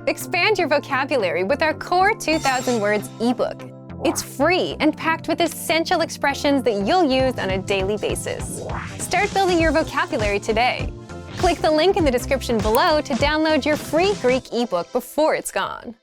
Expand your vocabulary with our Core 2000 Words ebook. It's free and packed with essential expressions that you'll use on a daily basis. Start building your vocabulary today. Click the link in the description below to download your free Greek ebook before it's gone.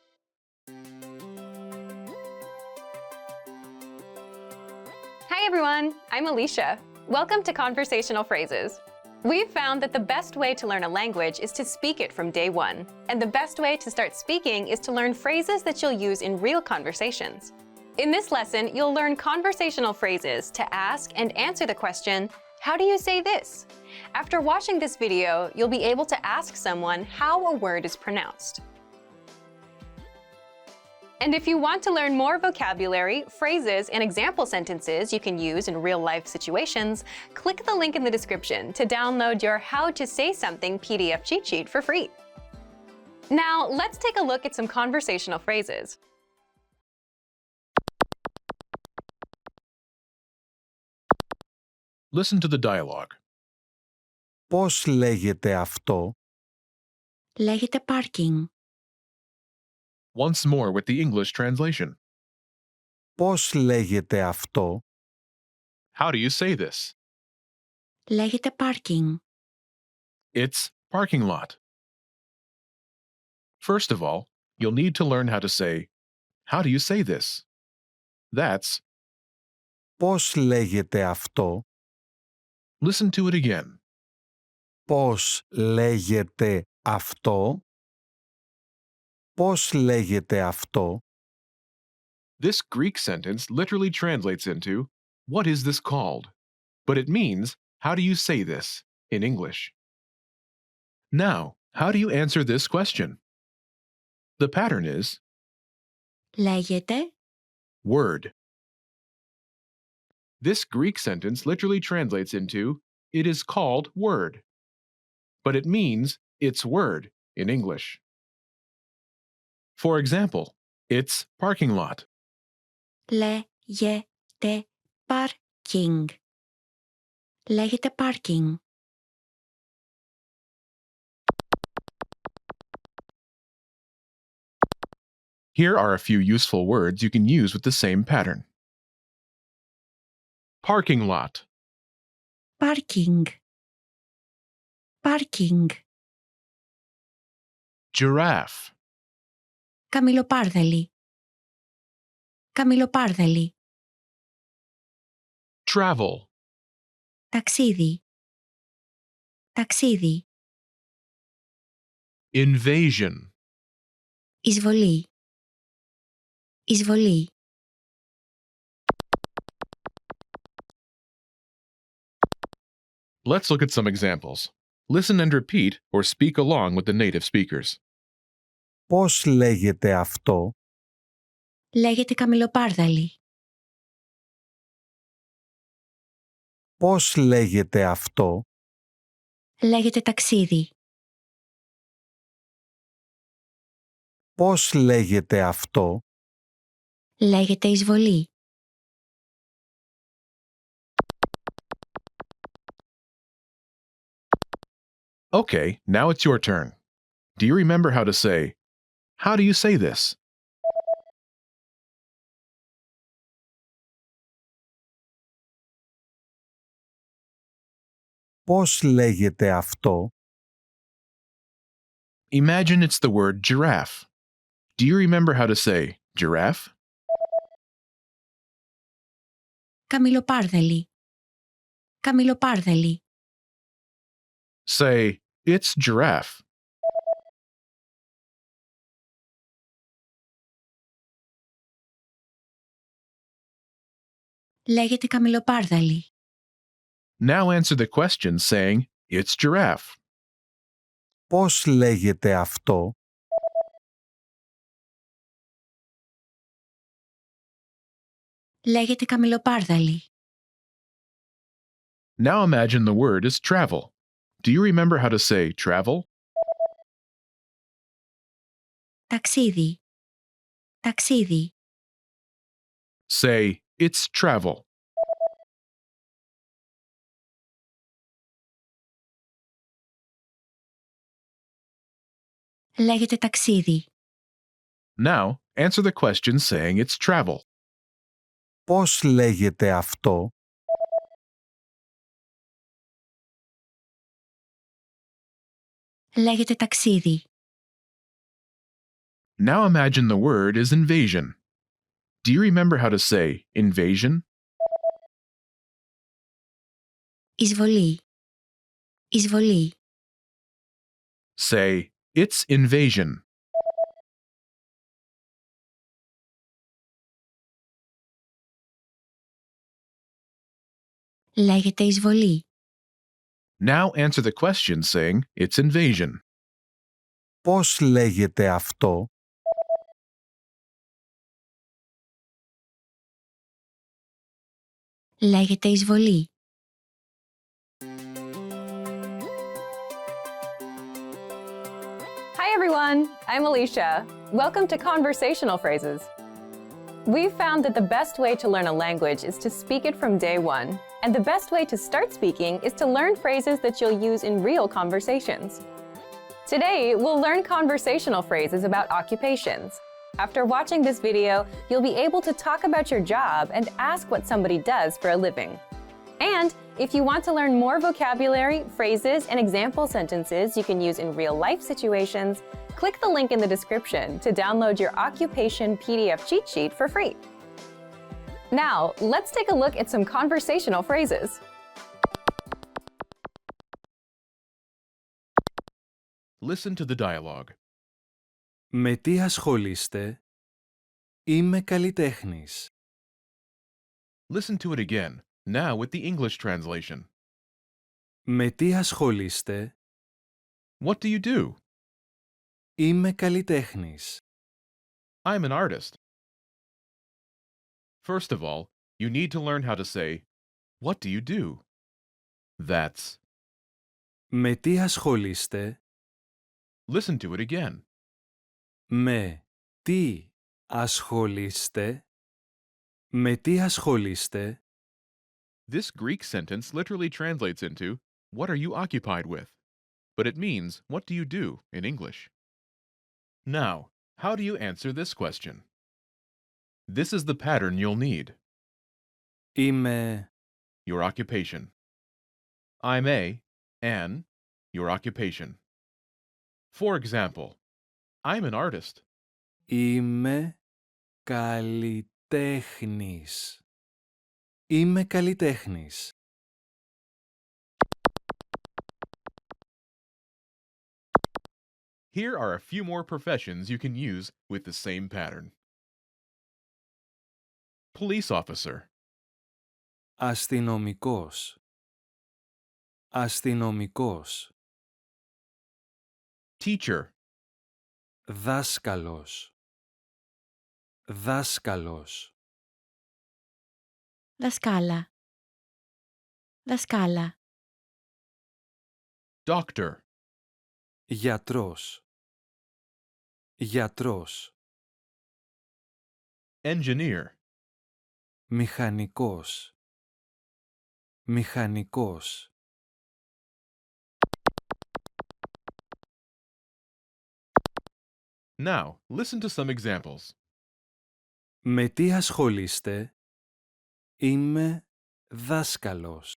Hi everyone, I'm Alicia. Welcome to Conversational Phrases. We've found that the best way to learn a language is to speak it from day one. And the best way to start speaking is to learn phrases that you'll use in real conversations. In this lesson, you'll learn conversational phrases to ask and answer the question, how do you say this? After watching this video, you'll be able to ask someone how a word is pronounced. And if you want to learn more vocabulary, phrases, and example sentences you can use in real-life situations, click the link in the description to download your How to Say Something PDF cheat sheet for free. Now, let's take a look at some conversational phrases. Listen to the dialogue. Πώς λέγεται αυτό? Λέγεται parking. Once more with the English translation. Πώς λέγεται αυτό? How do you say this? Λέγεται parking. It's parking lot. First of all, you'll need to learn how to say, how do you say this? That's, Πώς λέγεται αυτό? listen to it again. Πώς λέγεται αυτό? Πώς λέγεται αυτό? This Greek sentence literally translates into, what is this called? But it means, how do you say this, in English. Now, how do you answer this question? The pattern is, Λέγεται word. This Greek sentence literally translates into, it is called word. But it means, it's word, in English. For example, it's parking lot. λέγεται parking. Λέγεται parking. Here are a few useful words you can use with the same pattern. Parking lot, Parking. Parking. giraffe, Καμιλοπάρδαλη. Καμιλοπάρδαλη. travel, Ταξίδι. Ταξίδι. invasion, Εισβολή. Εισβολή. Let's look at some examples. Listen and repeat or speak along with the native speakers. Πώς λέγεται αυτό? Λέγεται καμιλοπάρδαλη. Πώς λέγεται αυτό? Λέγεται ταξίδι. Πώς λέγεται αυτό? Λέγεται εισβολή. Okay, now it's your turn. Do you remember how to say, how do you say this? Πώς λέγεται αυτό? Imagine it's the word giraffe. Do you remember how to say giraffe? Καμιλοπάρδαλη. Καμιλοπάρδαλη. Say, it's giraffe. Λέγεται καμιλοπάρδαλη. Now answer the question saying, it's giraffe. Πώς λέγεται αυτό? Λέγεται καμιλοπάρδαλη. Now imagine the word is travel. Do you remember how to say travel? Ταξίδι. Ταξίδι. Say, it's travel. Λέγεται ταξίδι. Now, answer the question saying it's travel. Πώς λέγεται αυτό? Λέγεται ταξίδι. Now imagine the word is invasion. Do you remember how to say invasion? Εισβολή. Εισβολή. Say, it's invasion. Λέγεται εισβολή. Now answer the question saying it's invasion. Πώς λέγεται αυτό? Λέγεται εισβολή. Hi everyone, I'm Alicia. Welcome to Conversational Phrases. We've found that the best way to learn a language is to speak it from day one. And the best way to start speaking is to learn phrases that you'll use in real conversations. Today, we'll learn conversational phrases about occupations. After watching this video, you'll be able to talk about your job and ask what somebody does for a living. And if you want to learn more vocabulary, phrases, and example sentences you can use in real-life situations, click the link in the description to download your occupation PDF cheat sheet for free. Now, let's take a look at some conversational phrases. Listen to the dialogue. Με τι ασχολείστε? Είμαι καλλιτέχνης. Listen to it again, now with the English translation. Με τι ασχολείστε? What do you do? Είμαι καλλιτέχνης. I'm an artist. First of all, you need to learn how to say, what do you do? That's. Με τι ασχολείστε? Listen to it again. Με τι ασχολείστε? Με τι ασχολείστε? This Greek sentence literally translates into, what are you occupied with? But it means, what do you do in English? Now, how do you answer this question? This is the pattern you'll need. Είμαι Your occupation. I'm a, an, your occupation. For example, I'm an artist. Είμαι καλλιτέχνης. Είμαι καλλιτέχνης. Here are a few more professions you can use with the same pattern. Police officer, Αστυνομικός. Αστυνομικός. teacher, Δάσκαλος. Δάσκαλος. Δασκάλα. Δασκάλα. doctor, Γιατρός. Γιατρός. engineer, Μηχανικός. Μηχανικός. Now, listen to some examples. Με τι ασχολείστε? Είμαι δάσκαλος.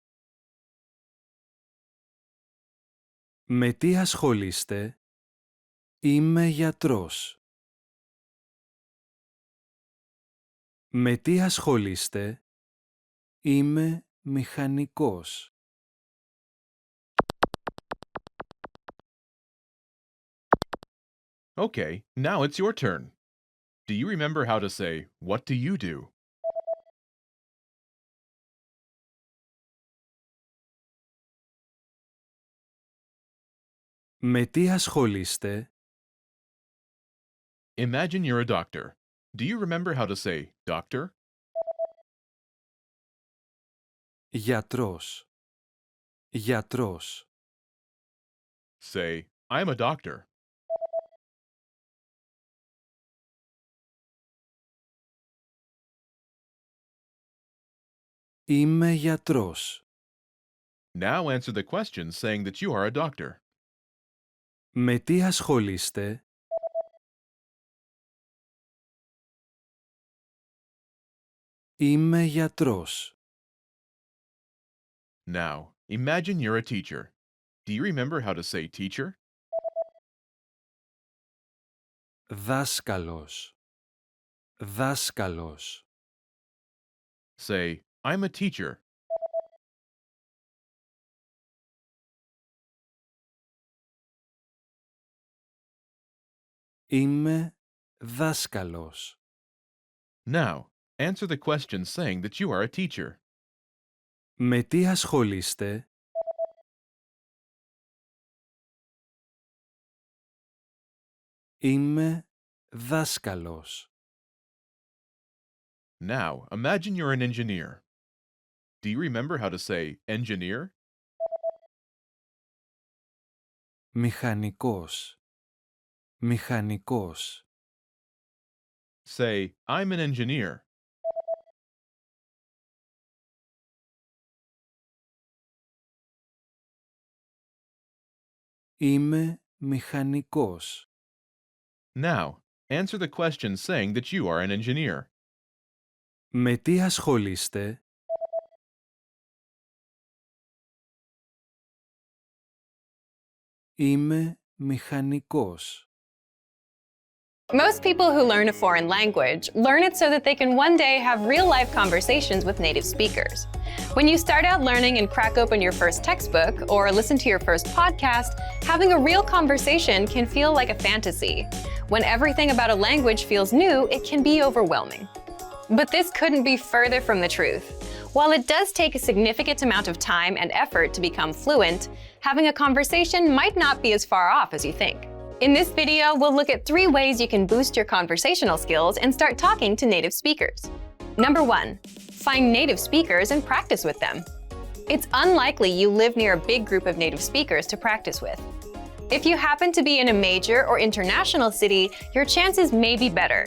Με τι ασχολείστε? Είμαι γιατρός. Με τι ασχολείστε? Είμαι μηχανικός. Okay, now it's your turn. Do you remember how to say, what do you do? Με τι ασχολείστε? Imagine you're a doctor. Do you remember how to say, doctor? Γιατρός. Γιατρός. Say, I'm a doctor. Είμαι γιατρός. Now answer the question saying that you are a doctor. Με τι ασχολείστε? Είμαι γιατρός. Now, imagine you're a teacher. Do you remember how to say teacher? Δάσκαλος. Δάσκαλος. Say, I'm a teacher. Είμαι δάσκαλος. Now, answer the question saying that you are a teacher. Με τι ασχολείστε? Είμαι δάσκαλος. Now, imagine you're an engineer. Do you remember how to say engineer? Μηχανικός. Μηχανικός. Say, I'm an engineer. Είμαι μηχανικός. Now, answer the question saying that you are an engineer. Με τι ασχολείστε? Είμαι μηχανικός. Most people who learn a foreign language learn it so that they can one day have real-life conversations with native speakers. When you start out learning and crack open your first textbook or listen to your first podcast, having a real conversation can feel like a fantasy. When everything about a language feels new, it can be overwhelming. But this couldn't be further from the truth. While it does take a significant amount of time and effort to become fluent, having a conversation might not be as far off as you think. In this video, we'll look at 3 ways you can boost your conversational skills and start talking to native speakers. Number 1, find native speakers and practice with them. It's unlikely you live near a big group of native speakers to practice with. If you happen to be in a major or international city, your chances may be better.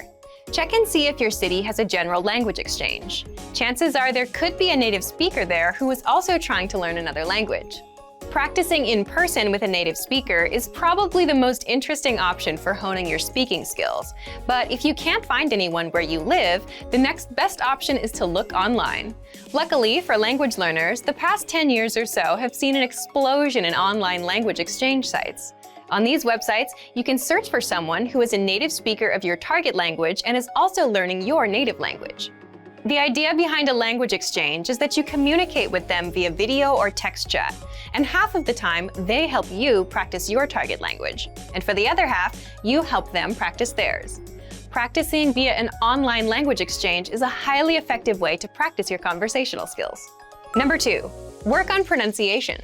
Check and see if your city has a general language exchange. Chances are there could be a native speaker there who is also trying to learn another language. Practicing in person with a native speaker is probably the most interesting option for honing your speaking skills. But if you can't find anyone where you live, the next best option is to look online. Luckily for language learners, the past 10 years or so have seen an explosion in online language exchange sites. On these websites, you can search for someone who is a native speaker of your target language and is also learning your native language. The idea behind a language exchange is that you communicate with them via video or text chat, and half of the time, they help you practice your target language. And for the other half, you help them practice theirs. Practicing via an online language exchange is a highly effective way to practice your conversational skills. Number 2, work on pronunciation.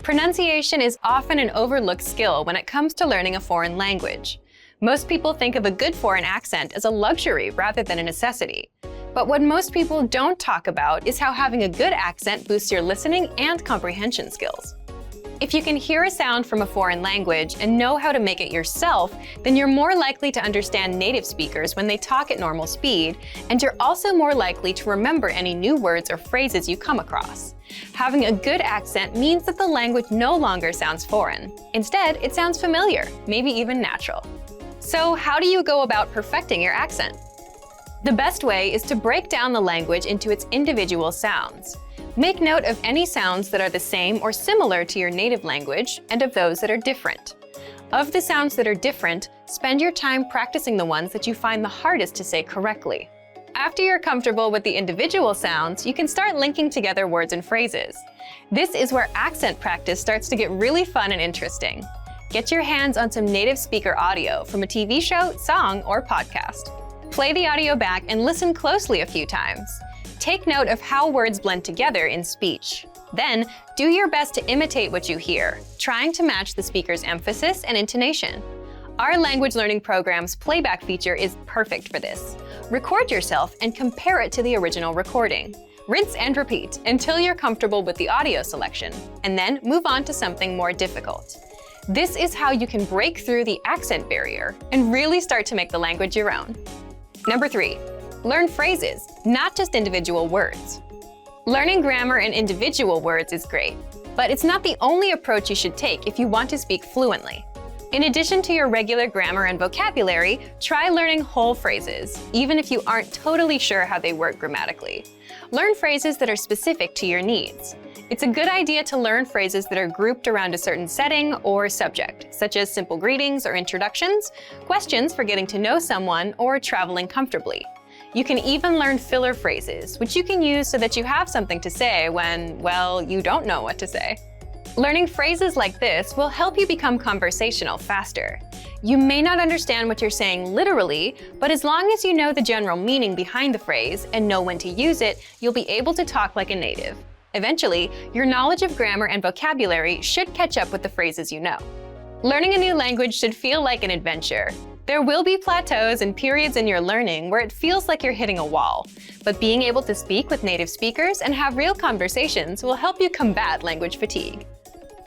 Pronunciation is often an overlooked skill when it comes to learning a foreign language. Most people think of a good foreign accent as a luxury rather than a necessity. But what most people don't talk about is how having a good accent boosts your listening and comprehension skills. If you can hear a sound from a foreign language and know how to make it yourself, then you're more likely to understand native speakers when they talk at normal speed, and you're also more likely to remember any new words or phrases you come across. Having a good accent means that the language no longer sounds foreign. Instead, it sounds familiar, maybe even natural. So how do you go about perfecting your accent? The best way is to break down the language into its individual sounds. Make note of any sounds that are the same or similar to your native language and of those that are different. Of the sounds that are different, spend your time practicing the ones that you find the hardest to say correctly. After you're comfortable with the individual sounds, you can start linking together words and phrases. This is where accent practice starts to get really fun and interesting. Get your hands on some native speaker audio from a TV show, song, or podcast. Play the audio back and listen closely a few times. Take note of how words blend together in speech. Then, do your best to imitate what you hear, trying to match the speaker's emphasis and intonation. Our language learning program's playback feature is perfect for this. Record yourself and compare it to the original recording. Rinse and repeat until you're comfortable with the audio selection, and then move on to something more difficult. This is how you can break through the accent barrier and really start to make the language your own. Number 3, learn phrases, not just individual words. Learning grammar and individual words is great, but it's not the only approach you should take if you want to speak fluently. In addition to your regular grammar and vocabulary, try learning whole phrases, even if you aren't totally sure how they work grammatically. Learn phrases that are specific to your needs. It's a good idea to learn phrases that are grouped around a certain setting or subject, such as simple greetings or introductions, questions for getting to know someone, or traveling comfortably. You can even learn filler phrases, which you can use so that you have something to say when, well, you don't know what to say. Learning phrases like this will help you become conversational faster. You may not understand what you're saying literally, but as long as you know the general meaning behind the phrase and know when to use it, you'll be able to talk like a native. Eventually, your knowledge of grammar and vocabulary should catch up with the phrases you know. Learning a new language should feel like an adventure. There will be plateaus and periods in your learning where it feels like you're hitting a wall, but being able to speak with native speakers and have real conversations will help you combat language fatigue.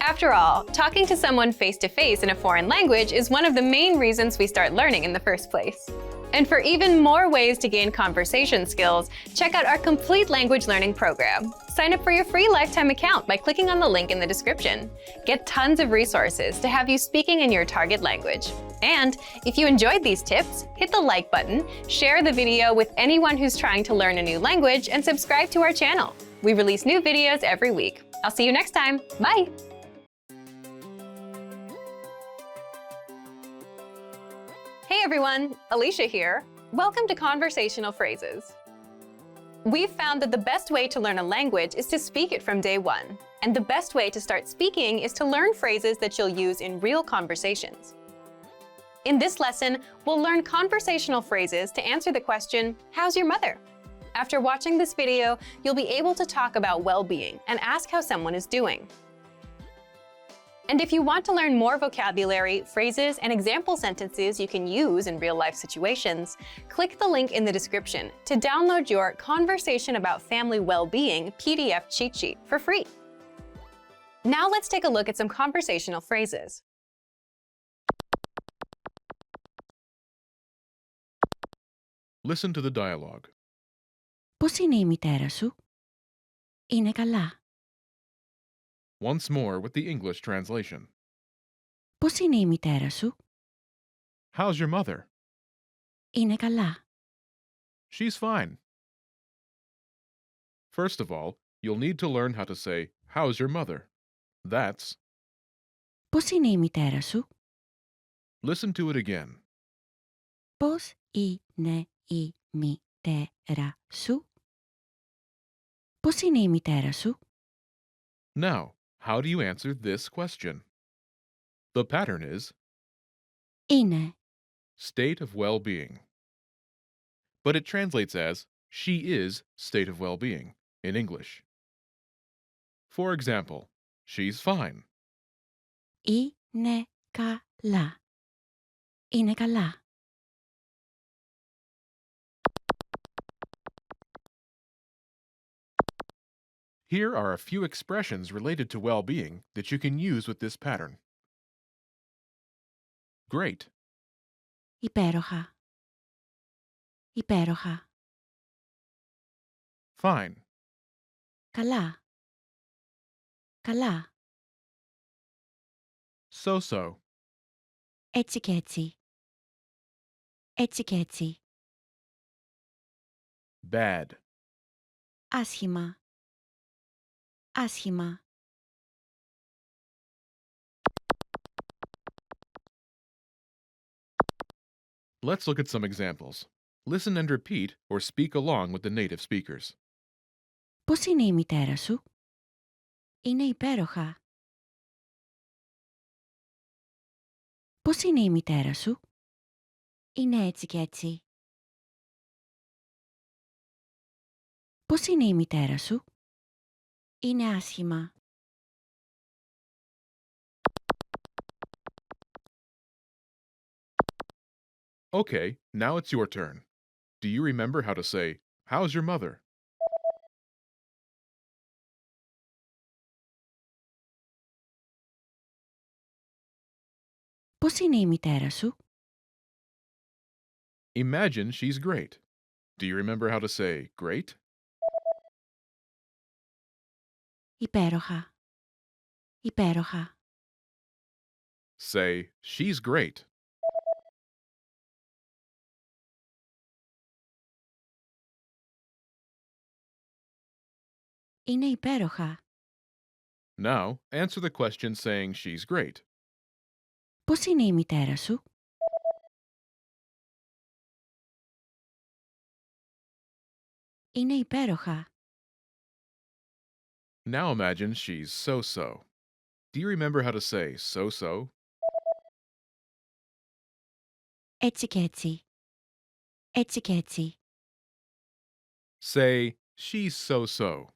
After all, talking to someone face-to-face in a foreign language is one of the main reasons we start learning in the first place. And for even more ways to gain conversation skills, check out our complete language learning program. Sign up for your free lifetime account by clicking on the link in the description. Get tons of resources to have you speaking in your target language. And if you enjoyed these tips, hit the like button, share the video with anyone who's trying to learn a new language, and subscribe to our channel. We release new videos every week. I'll see you next time. Bye! Hey everyone, Alicia here. Welcome to Conversational Phrases. We've found that the best way to learn a language is to speak it from day one. And the best way to start speaking is to learn phrases that you'll use in real conversations. In this lesson, we'll learn conversational phrases to answer the question, how's your mother? After watching this video, you'll be able to talk about well-being and ask how someone is doing. And if you want to learn more vocabulary, phrases, and example sentences you can use in real-life situations, click the link in the description to download your Conversation About Family Well-Being PDF cheat sheet for free. Now let's take a look at some conversational phrases. Listen to the dialogue. Πώς είναι η μητέρα σου? Είναι καλά. Once more with the English translation. Πώς είναι η μητέρα σου? How's your mother? Είναι καλά. She's fine. First of all, you'll need to learn how to say, how's your mother? That's, Πώς είναι η μητέρα σου? listen to it again. Πώς είναι η μητέρα σου? Πώς είναι η μητέρα σου? Now, how do you answer this question? The pattern is Είναι. state of well-being. But it translates as she is state of well-being in English. For example, she's fine. Είναι καλά. Είναι καλά. Here are a few expressions related to well-being that you can use with this pattern. Great, Υπέροχα. Υπέροχα. fine, Καλά. Καλά. so-so, Έτσι και έτσι. Έτσι και έτσι. bad, Άσχημα. Άσχημα. Let's look at some examples. Listen and repeat or speak along with the native speakers. Πώς είναι η μητέρα σου? Είναι υπέροχα. Πώς είναι η μητέρα σου? Είναι έτσι και έτσι. Πώς είναι η μητέρα σου? Είναι άσχημα. Okay, now it's your turn. Do you remember how to say, how's your mother? Πώς είναι η μητέρα σου? Imagine she's great. Do you remember how to say great? Υπέροχα. Υπέροχα. Say, she's great. Είναι υπέροχα. Now, answer the question saying she's great. Πώς είναι η μητέρα σου? Είναι υπέροχα. Now imagine she's so-so. Do you remember how to say so-so? Έτσι και έτσι. Έτσι και έτσι. Say, she's so-so.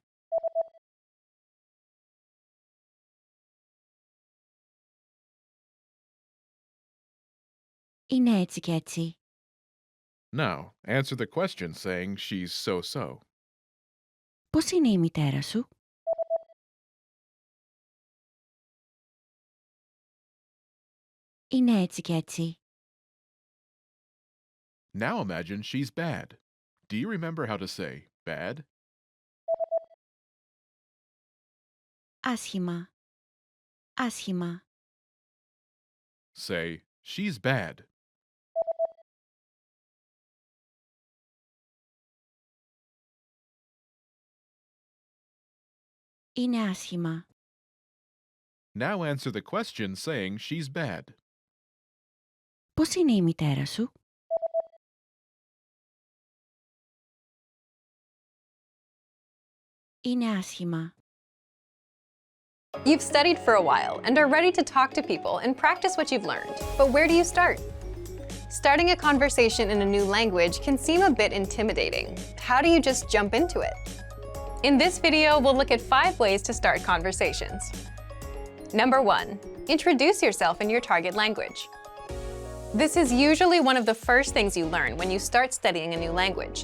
Είναι έτσι και έτσι. Now, answer the question saying she's so-so. Πώς είναι η μητέρα σου? Είναι έτσι και έτσι. Now imagine she's bad. Do you remember how to say bad? Άσχημα. Άσχημα. Say, she's bad. Είναι άσχημα. Now answer the question saying she's bad. Πώς είναι η μητέρα σου? Είναι άσχημα. You've studied for a while and are ready to talk to people and practice what you've learned. But where do you start? Starting a conversation in a new language can seem a bit intimidating. How do you just jump into it? In this video, we'll look at 5 ways to start conversations. Number 1. Introduce yourself in your target language. This is usually one of the first things you learn when you start studying a new language.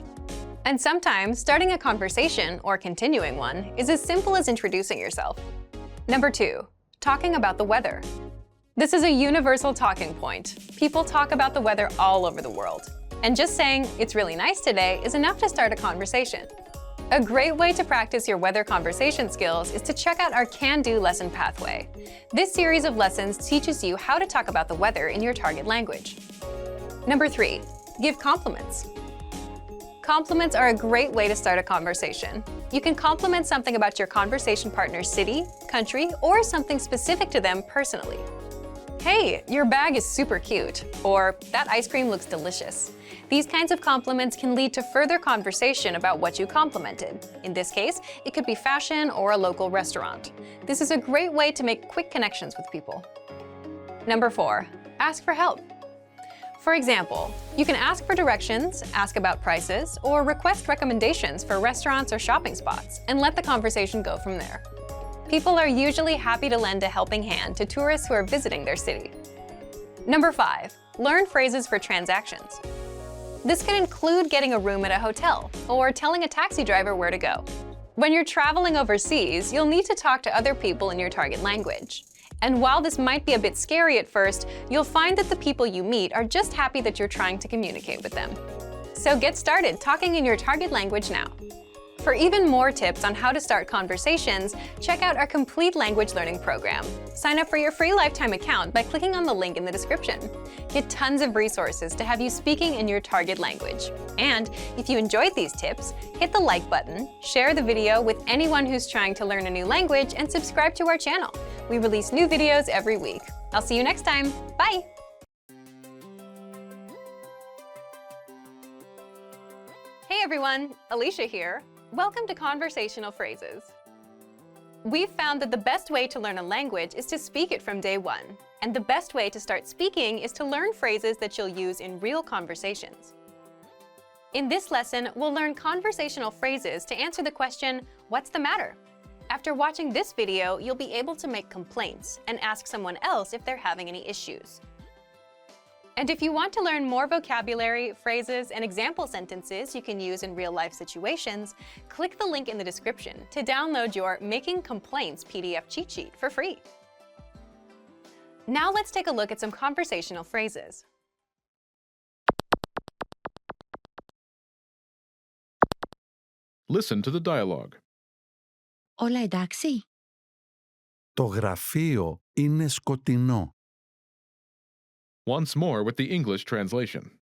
And sometimes, starting a conversation, or continuing one, is as simple as introducing yourself. Number 2. Talking about the weather. This is a universal talking point. People talk about the weather all over the world. And just saying, "It's really nice today," is enough to start a conversation. A great way to practice your weather conversation skills is to check out our Can-Do lesson pathway. This series of lessons teaches you how to talk about the weather in your target language. Number 3. Give compliments. Compliments are a great way to start a conversation. You can compliment something about your conversation partner's city, country, or something specific to them personally. "Hey, your bag is super cute," or "That ice cream looks delicious." These kinds of compliments can lead to further conversation about what you complimented. In this case, it could be fashion or a local restaurant. This is a great way to make quick connections with people. Number 4. Ask for help. For example, you can ask for directions, ask about prices, or request recommendations for restaurants or shopping spots, and let the conversation go from there. People are usually happy to lend a helping hand to tourists who are visiting their city. Number 5. Learn phrases for transactions. This can include getting a room at a hotel, or telling a taxi driver where to go. When you're traveling overseas, you'll need to talk to other people in your target language. And while this might be a bit scary at first, you'll find that the people you meet are just happy that you're trying to communicate with them. So get started talking in your target language now. For even more tips on how to start conversations, check out our complete language learning program. Sign up for your free lifetime account by clicking on the link in the description. Get tons of resources to have you speaking in your target language. And if you enjoyed these tips, hit the like button, share the video with anyone who's trying to learn a new language, and subscribe to our channel. We release new videos every week. I'll see you next time. Bye! Hey everyone, Alicia here. Welcome to Conversational Phrases. We've found that the best way to learn a language is to speak it from day 1. And the best way to start speaking is to learn phrases that you'll use in real conversations. In this lesson, we'll learn conversational phrases to answer the question, "What's the matter?" After watching this video, you'll be able to make complaints and ask someone else if they're having any issues. And if you want to learn more vocabulary, phrases, and example sentences you can use in real-life situations, click the link in the description to download your Making Complaints PDF cheat sheet for free. Now let's take a look at some conversational phrases. Listen to the dialogue. Όλα εντάξει? Το γραφείο είναι σκοτεινό. Once more with the English translation.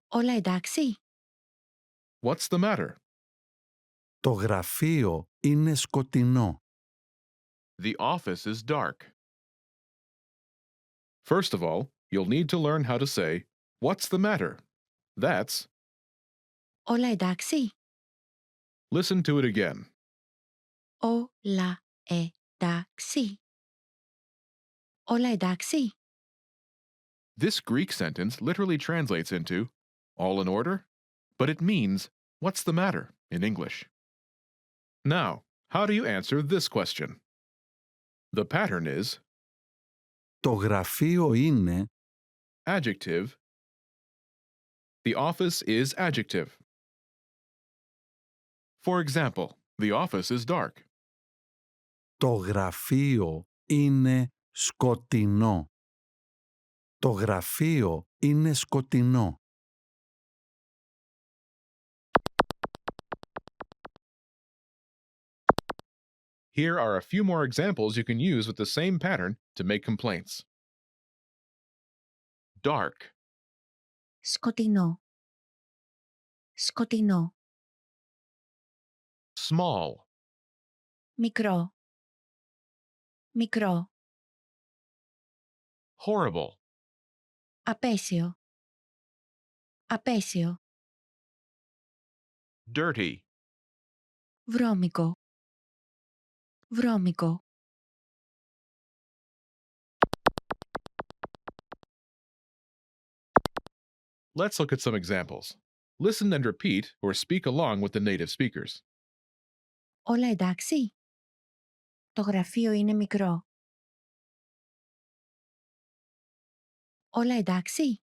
Όλα εντάξει? What's the matter? Το γραφείο είναι σκοτεινό. The office is dark. First of all, you'll need to learn how to say, what's the matter? That's, Όλα εντάξει? listen to it again. Όλα εντάξει? Όλα εντάξει? This Greek sentence literally translates into, all in order? But it means, what's the matter in English? Now, how do you answer this question? The pattern is Το γραφείο είναι adjective. The office is adjective. For example, the office is dark. Το γραφείο είναι σκοτεινό. Το γραφείο είναι σκοτεινό. Here are a few more examples you can use with the same pattern to make complaints. Dark, Σκοτεινό. Σκοτεινό. small, Μικρό. Μικρό. horrible, Απέσιο. Απέσιο. dirty, Βρώμικο. Βρώμικο. Let's look at some examples. Listen and repeat or speak along with the native speakers. Όλα εντάξει? Το γραφείο είναι μικρό. Όλα εντάξει?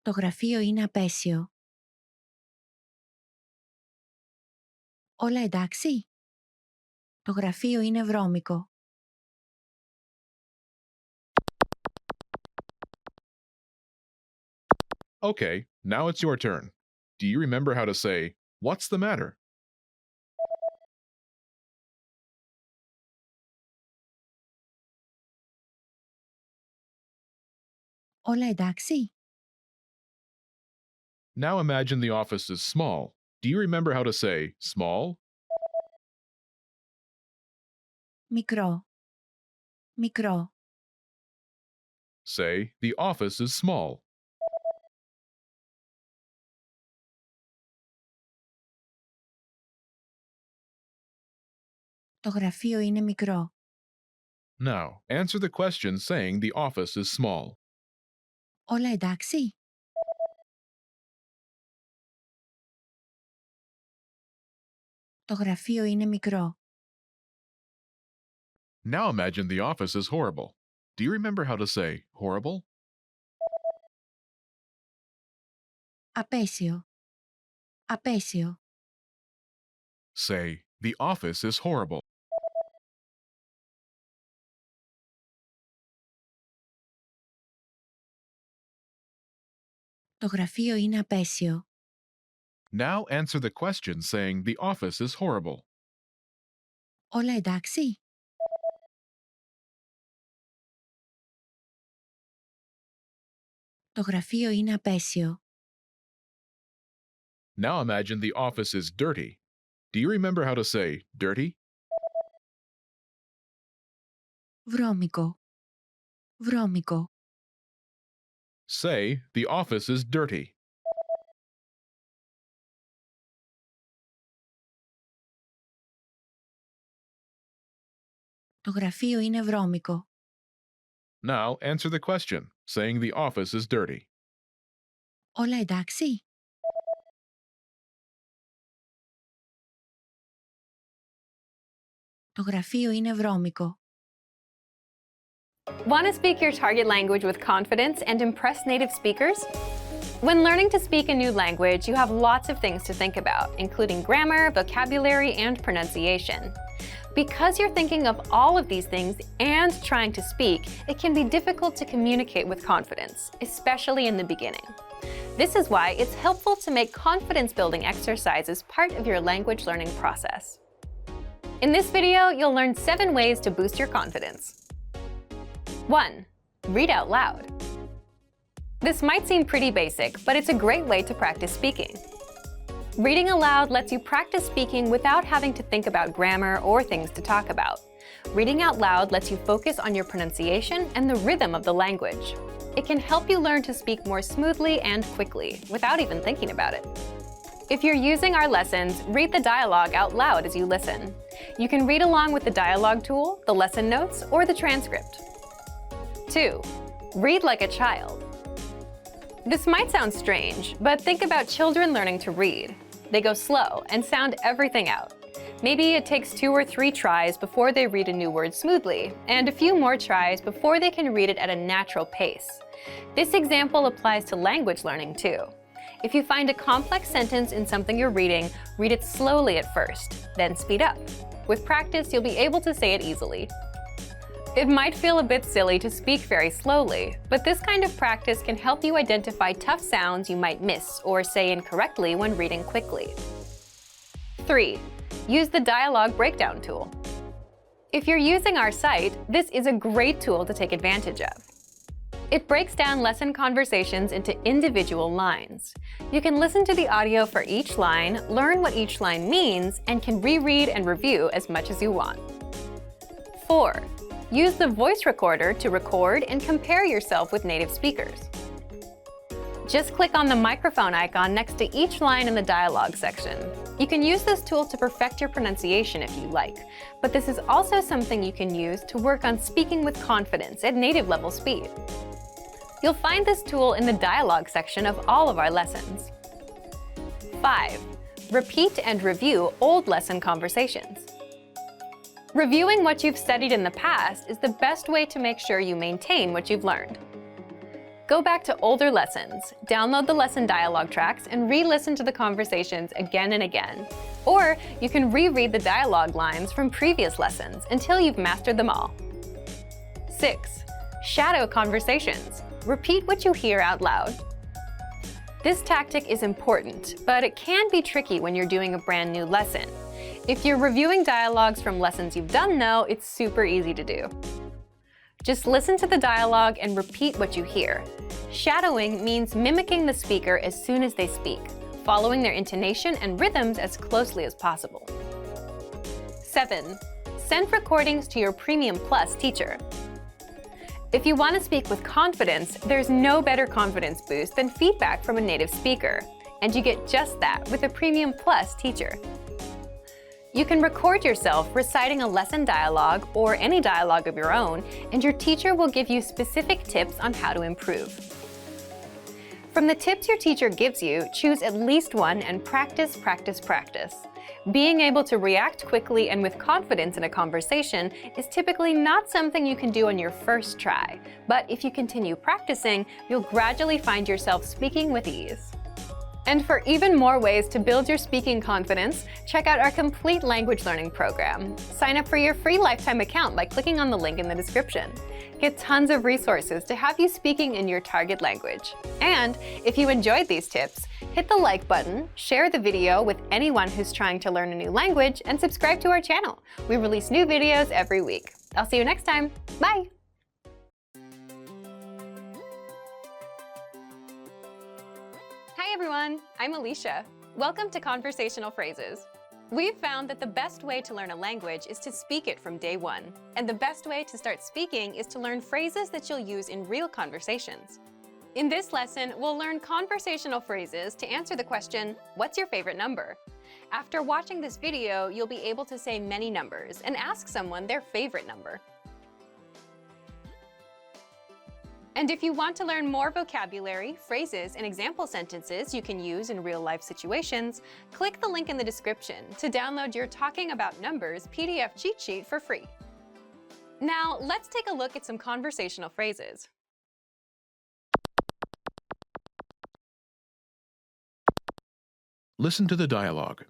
Το γραφείο είναι απέσιο. Όλα εντάξει? Το γραφείο είναι βρώμικο. Okay, now it's your turn. Do you remember how to say, what's the matter? Όλα εντάξει? Now imagine the office is small. Do you remember how to say small? Μικρό. Μικρό. Say, the office is small. Το γραφείο είναι μικρό. Now, answer the question saying the office is small. Όλα εντάξει? Το γραφείο είναι μικρό. Now imagine the office is horrible. Do you remember how to say horrible? Απέσιο. Απέσιο. Say, the office is horrible. Το γραφείο είναι απέσιο. Now answer the question saying the office is horrible. Όλα εντάξει? Το γραφείο είναι απέσιο. Now imagine the office is dirty. Do you remember how to say dirty? Βρώμικο. Βρώμικο. Say, the office is dirty. Το γραφείο είναι βρώμικο. Now answer the question saying the office is dirty. Όλα εντάξει? Το γραφείο είναι βρώμικο. Want to speak your target language with confidence and impress native speakers? When learning to speak a new language, you have lots of things to think about, including grammar, vocabulary, and pronunciation. Because you're thinking of all of these things and trying to speak, it can be difficult to communicate with confidence, especially in the beginning. This is why it's helpful to make confidence-building exercises part of your language learning process. In this video, you'll learn 7 ways to boost your confidence. 1. Read out loud. This might seem pretty basic, but it's a great way to practice speaking. Reading aloud lets you practice speaking without having to think about grammar or things to talk about. Reading out loud lets you focus on your pronunciation and the rhythm of the language. It can help you learn to speak more smoothly and quickly, without even thinking about it. If you're using our lessons, read the dialogue out loud as you listen. You can read along with the dialogue tool, the lesson notes, or the transcript. 2. Read like a child. This might sound strange, but think about children learning to read. They go slow and sound everything out. Maybe it takes 2 or 3 tries before they read a new word smoothly, and a few more tries before they can read it at a natural pace. This example applies to language learning too. If you find a complex sentence in something you're reading, read it slowly at first, then speed up. With practice, you'll be able to say it easily. It might feel a bit silly to speak very slowly, but this kind of practice can help you identify tough sounds you might miss or say incorrectly when reading quickly. 3. Use the dialogue breakdown tool. If you're using our site, this is a great tool to take advantage of. It breaks down lesson conversations into individual lines. You can listen to the audio for each line, learn what each line means, and can reread and review as much as you want. 4. Use the voice recorder to record and compare yourself with native speakers. Just click on the microphone icon next to each line in the dialogue section. You can use this tool to perfect your pronunciation if you like, but this is also something you can use to work on speaking with confidence at native level speed. You'll find this tool in the dialogue section of all of our lessons. 5. Repeat and review old lesson conversations. Reviewing what you've studied in the past is the best way to make sure you maintain what you've learned. Go back to older lessons, download the lesson dialogue tracks, and re-listen to the conversations again and again. Or you can reread the dialogue lines from previous lessons until you've mastered them all. 6. Shadow conversations. Repeat what you hear out loud. This tactic is important, but it can be tricky when you're doing a brand new lesson. If you're reviewing dialogues from lessons you've done though, it's super easy to do. Just listen to the dialogue and repeat what you hear. Shadowing means mimicking the speaker as soon as they speak, following their intonation and rhythms as closely as possible. 7. Send recordings to your Premium Plus teacher. If you want to speak with confidence, there's no better confidence boost than feedback from a native speaker, and you get just that with a Premium Plus teacher. You can record yourself reciting a lesson dialogue or any dialogue of your own, and your teacher will give you specific tips on how to improve. From the tips your teacher gives you, choose at least one and practice, practice, practice. Being able to react quickly and with confidence in a conversation is typically not something you can do on your first try, but if you continue practicing, you'll gradually find yourself speaking with ease. And for even more ways to build your speaking confidence, check out our complete language learning program. Sign up for your free lifetime account by clicking on the link in the description. Get tons of resources to have you speaking in your target language. And if you enjoyed these tips, hit the like button, share the video with anyone who's trying to learn a new language, and subscribe to our channel. We release new videos every week. I'll see you next time. Bye! Hi everyone, I'm Alicia. Welcome to Conversational Phrases. We've found that the best way to learn a language is to speak it from day one. And the best way to start speaking is to learn phrases that you'll use in real conversations. In this lesson, we'll learn conversational phrases to answer the question, what's your favorite number? After watching this video, you'll be able to say many numbers and ask someone their favorite number. And if you want to learn more vocabulary, phrases, and example sentences you can use in real-life situations, click the link in the description to download your Talking About Numbers PDF cheat sheet for free. Now, let's take a look at some conversational phrases. Listen to the dialogue.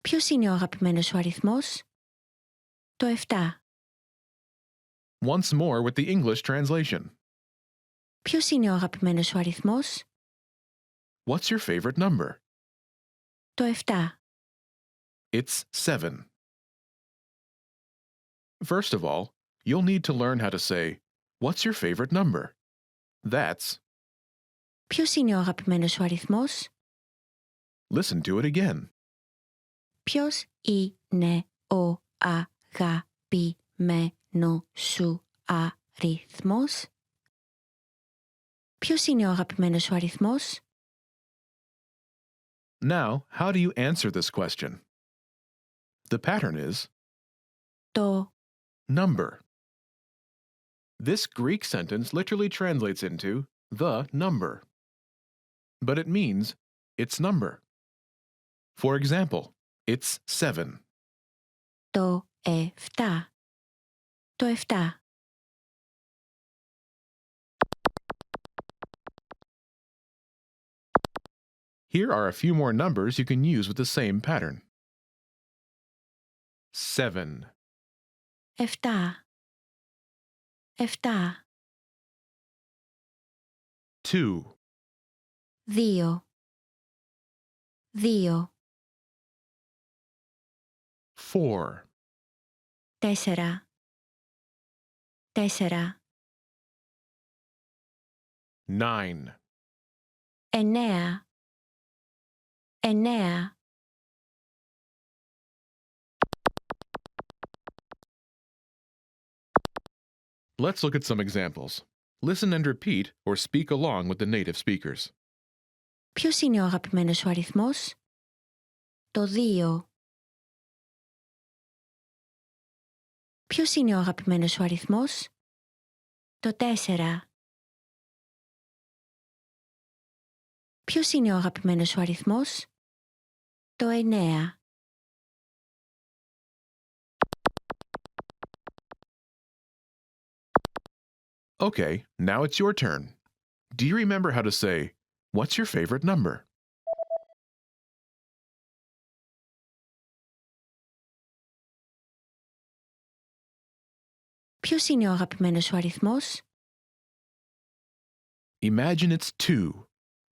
Ποιος είναι ο αγαπημένος σου αριθμός? Το 7. Once more with the English translation. Ποιος είναι ο αγαπημένος σου αριθμός? What's your favorite number? Το 7. It's 7. First of all, you'll need to learn how to say, what's your favorite number? That's Ποιος είναι ο αγαπημένος σου αριθμός? Listen to it again. Ποιος είναι ο αγαπημένος σου αριθμός? Ποιος είναι ο αγαπημένος σου αριθμός? Now, how do you answer this question? The pattern is Το number. This Greek sentence literally translates into the number. But it means its number. For example, it's 7. Το 7. Το 7. Here are a few more numbers you can use with the same pattern. 7, 7. 7. 2, 2. 2. 4, 4. 4. 9, 9. 9. Let's look at some examples. Listen and repeat or speak along with the native speakers. Ποιος είναι ο αγαπημένος σου αριθμός? Το 2. Ποιος είναι ο αγαπημένος σου αριθμός? Το 4. Ποιος είναι ο αγαπημένος σου αριθμός? Το 9. Okay, now it's your turn. Do you remember how to say, "What's your favorite number?" Ποιος είναι ο αγαπημένος σου αριθμός? Imagine it's 2.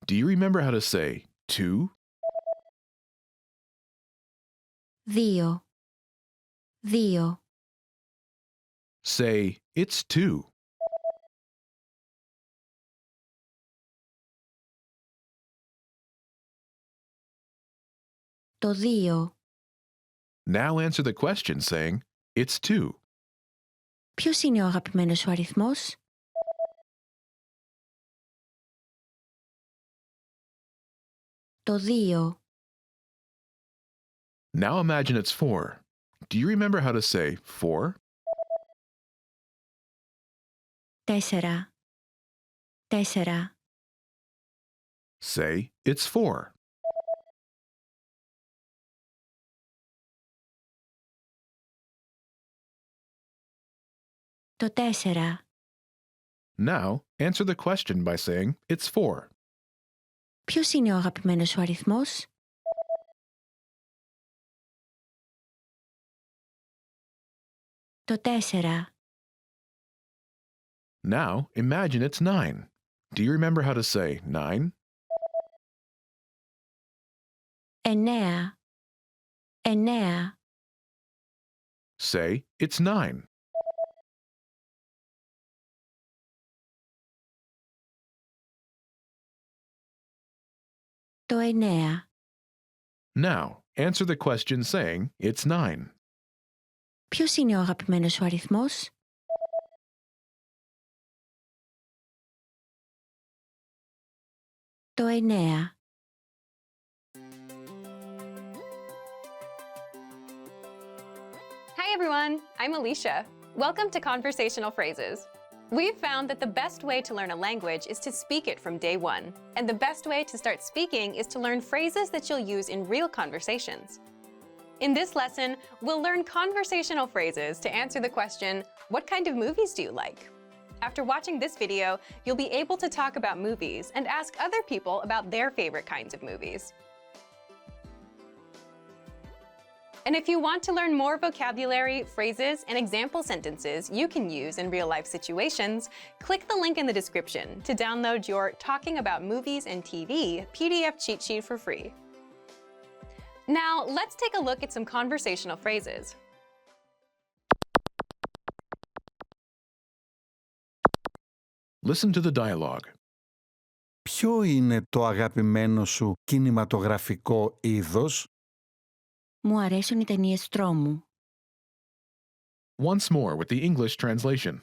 Do you remember how to say 2? 2. 2. Say, "It's 2." Το 2. Now answer the question saying, "It's 2." Ποιος είναι ο αγαπημένος σου αριθμός? Το 2. Now imagine it's 4. Do you remember how to say 4? 4. 4. Say, "It's 4." Το 4. Now answer the question by saying, "It's 4." Ποιος είναι ο αγαπημένος σου αριθμός? Το 4. Now imagine it's 9. Do you remember how to say 9? 9. 9. Say, "It's 9." Το 9. Now answer the question saying, "It's 9." Ποιος είναι ο αγαπημένος σου αριθμός? Το 9. Hi everyone, I'm Alicia. Welcome to Conversational Phrases. We've found that the best way to learn a language is to speak it from day one. And the best way to start speaking is to learn phrases that you'll use in real conversations. In this lesson, we'll learn conversational phrases to answer the question, what kind of movies do you like? After watching this video, you'll be able to talk about movies and ask other people about their favorite kinds of movies. And if you want to learn more vocabulary, phrases, and example sentences you can use in real-life situations, click the link in the description to download your Talking About Movies and TV PDF cheat sheet for free. Now, let's take a look at some conversational phrases. Listen to the dialogue. Ποιο είναι το αγαπημένο σου κινηματογραφικό είδος? Μου αρέσουν οι ταινίες τρόμου. Once more with the English translation.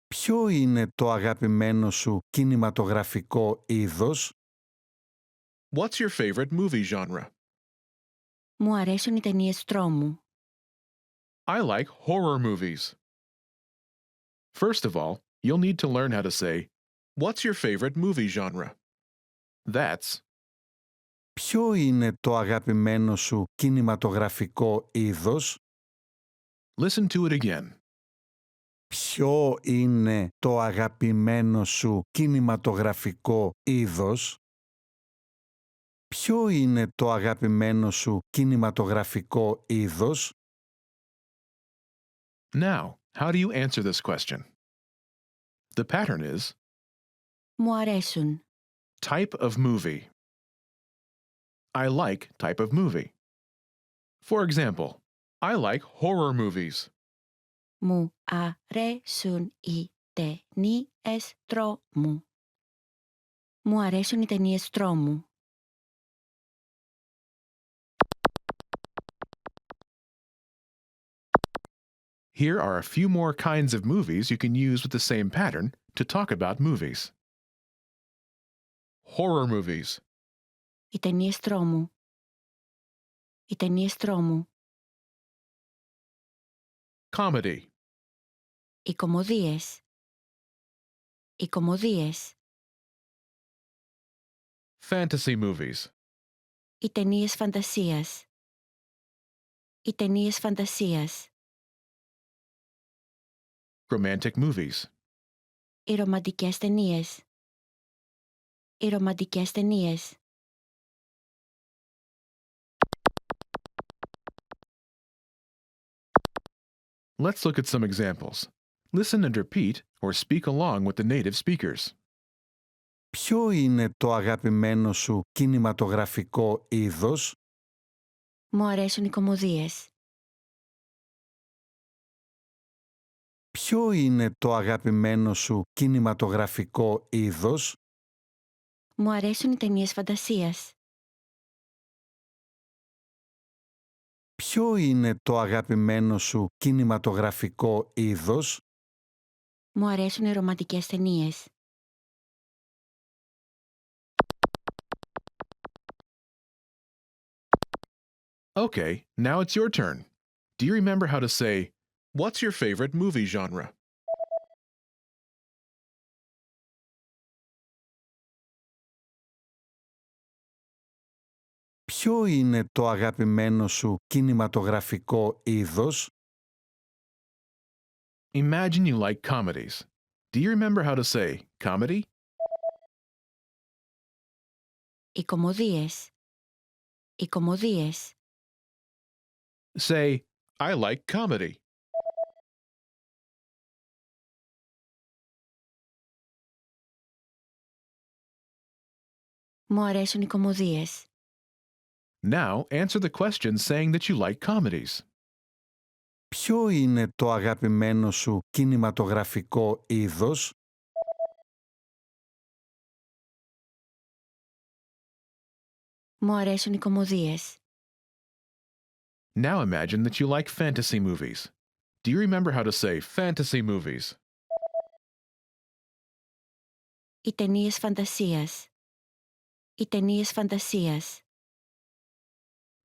Ποιο είναι το αγαπημένο σου κινηματογραφικό είδος? What's your favorite movie genre? Μου αρέσουν οι ταινίες τρόμου. I like horror movies. First of all, you'll need to learn how to say, what's your favorite movie genre? That's, Ποιο είναι το αγαπημένο σου κινηματογραφικό είδος? listen to it again. Ποιο είναι το αγαπημένο σου κινηματογραφικό είδος? Ποιο είναι το αγαπημένο σου κινηματογραφικό είδος? Now, how do you answer this question? The pattern is Μου αρέσουν. type of movie. I like type of movie. For example, I like horror movies. Μου αρέσουν οι ταινίες τρόμου. Μου αρέσουν οι ταινίες τρόμου. Here are a few more kinds of movies you can use with the same pattern to talk about movies. Horror movies, Οι ταινίες τρόμου. Οι ταινίες τρόμου. comedy, Οι κωμωδίες. Οι κωμωδίες. fantasy movies, Οι ταινίες φαντασίας. Οι ταινίες φαντασίας. romantic movies, Οι ρομαντικές ταινίες. Οι ρομαντικές ταινίες. Let's look at some examples. Listen and repeat or speak along with the native speakers. Ποιο είναι το αγαπημένο σου κινηματογραφικό είδος? Μου αρέσουν οι κωμωδίες. Ποιο είναι το αγαπημένο σου κινηματογραφικό είδος? Μου αρέσουν οι ταινίες φαντασίας. Ποιο είναι το αγαπημένο σου κινηματογραφικό είδος? Μου αρέσουν οι ρομαντικές ταινίες. Okay, now it's your turn. Do you remember how to say, what's your favorite movie genre? Ποιο είναι το αγαπημένο σου κινηματογραφικό είδος? Imagine you like comedies. Do you remember how to say comedy? Οι κωμωδίες. Οι κωμωδίες. Say, I like comedy. Μου αρέσουν οι κωμωδίες. Now answer the question saying that you like comedies. Ποιο είναι το αγαπημένο σου κινηματογραφικό είδος? Μου αρέσουν οι κωμωδίες. Now imagine that you like fantasy movies. Do you remember how to say fantasy movies? Οι ταινίες φαντασίας. Οι ταινίες φαντασίας.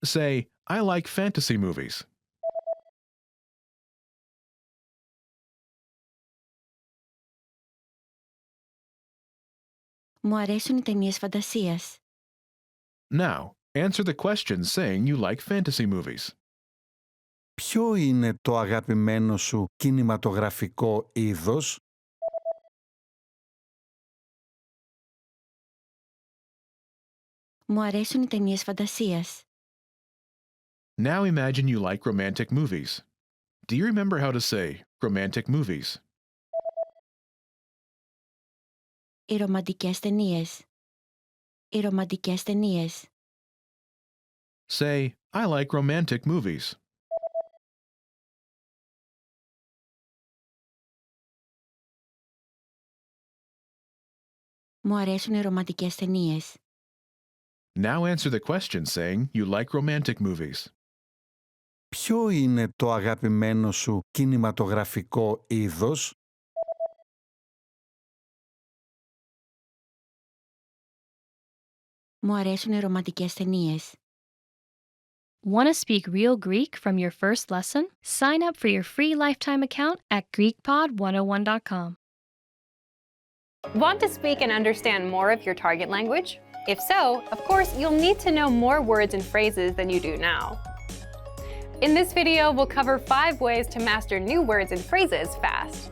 Say, I like fantasy movies. Μου αρέσουν οι ταινίες φαντασίας. Now, answer the question saying you like fantasy movies. Ποιο είναι το αγαπημένο σου κινηματογραφικό είδος? Μου αρέσουν οι ταινίες φαντασίας. Now imagine you like romantic movies. Do you remember how to say romantic movies? Οι ρομαντικές ταινίες. Οι ρομαντικές ταινίες. Say, I like romantic movies. Μου αρέσουν οι ρομαντικές ταινίες. Now answer the question saying you like romantic movies. Ποιο είναι το αγαπημένο σου κινηματογραφικό είδος? Μου αρέσουν οι ρομαντικές ταινίες. Want to speak real Greek from your first lesson? Sign up for your free lifetime account at GreekPod101.com. Want to speak and understand more of your target language? If so, of course, you'll need to know more words and phrases than you do now. In this video, we'll cover 5 ways to master new words and phrases fast.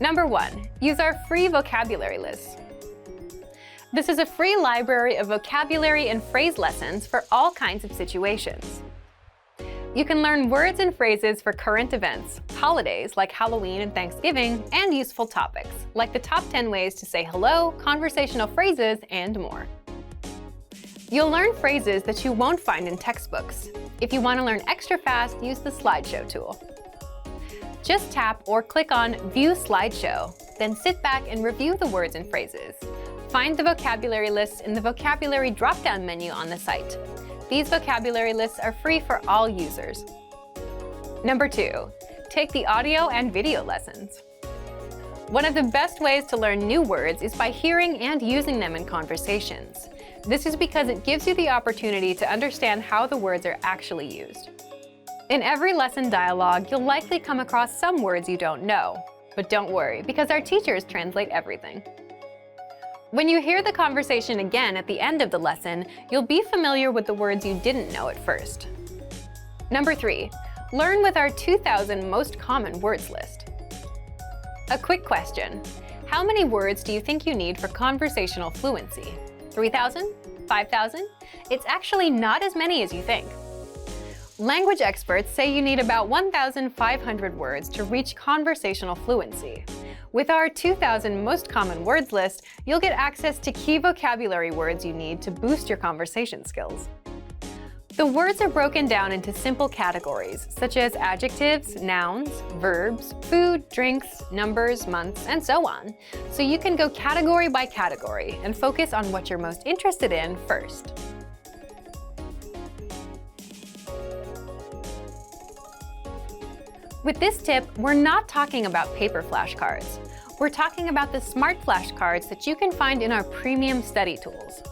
Number 1, use our free vocabulary list. This is a free library of vocabulary and phrase lessons for all kinds of situations. You can learn words and phrases for current events, holidays like Halloween and Thanksgiving, and useful topics like the top 10 ways to say hello, conversational phrases, and more. You'll learn phrases that you won't find in textbooks. If you want to learn extra fast, use the slideshow tool. Just tap or click on View Slideshow, then sit back and review the words and phrases. Find the vocabulary lists in the vocabulary drop-down menu on the site. These vocabulary lists are free for all users. Number 2, take the audio and video lessons. One of the best ways to learn new words is by hearing and using them in conversations. This is because it gives you the opportunity to understand how the words are actually used. In every lesson dialogue, you'll likely come across some words you don't know. But don't worry, because our teachers translate everything. When you hear the conversation again at the end of the lesson, you'll be familiar with the words you didn't know at first. Number 3, learn with our 2,000 most common words list. A quick question. How many words do you think you need for conversational fluency? 3,000? 5,000? It's actually not as many as you think. Language experts say you need about 1,500 words to reach conversational fluency. With our 2,000 most common words list, you'll get access to key vocabulary words you need to boost your conversation skills. The words are broken down into simple categories, such as adjectives, nouns, verbs, food, drinks, numbers, months, and so on. So you can go category by category and focus on what you're most interested in first. With this tip, we're not talking about paper flashcards. We're talking about the smart flashcards that you can find in our premium study tools.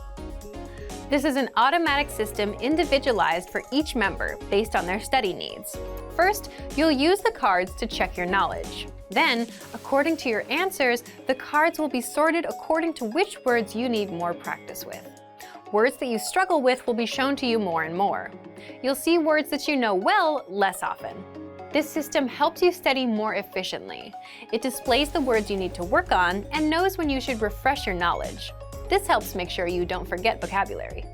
This is an automatic system individualized for each member based on their study needs. First, you'll use the cards to check your knowledge. Then, according to your answers, the cards will be sorted according to which words you need more practice with. Words that you struggle with will be shown to you more and more. You'll see words that you know well less often. This system helps you study more efficiently. It displays the words you need to work on and knows when you should refresh your knowledge. This helps make sure you don't forget vocabulary.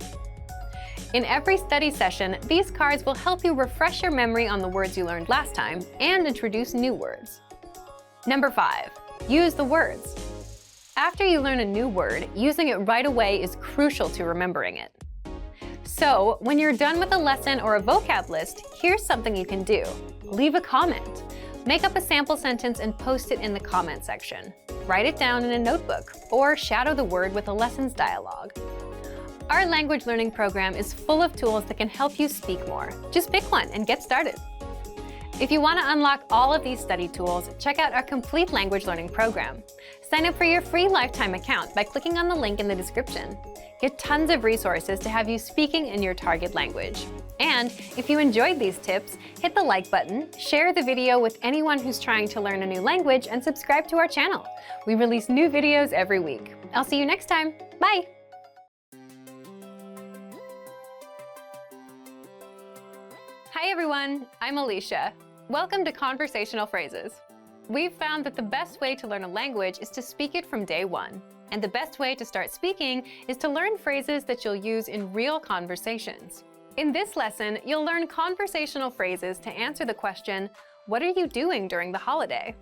In every study session, these cards will help you refresh your memory on the words you learned last time and introduce new words. Number 5, use the words. After you learn a new word, using it right away is crucial to remembering it. So, when you're done with a lesson or a vocab list, here's something you can do. Leave a comment. Make up a sample sentence and post it in the comment section. Write it down in a notebook, or shadow the word with a lessons dialogue. Our language learning program is full of tools that can help you speak more. Just pick one and get started. If you want to unlock all of these study tools, check out our complete language learning program. Sign up for your free lifetime account by clicking on the link in the description. Get tons of resources to have you speaking in your target language. And if you enjoyed these tips, hit the like button, share the video with anyone who's trying to learn a new language, and subscribe to our channel. We release new videos every week. I'll see you next time. Bye! Hi everyone, I'm Alicia. Welcome to Conversational Phrases. We've found that the best way to learn a language is to speak it from day one. And the best way to start speaking is to learn phrases that you'll use in real conversations. In this lesson, you'll learn conversational phrases to answer the question, what are you doing during the holiday?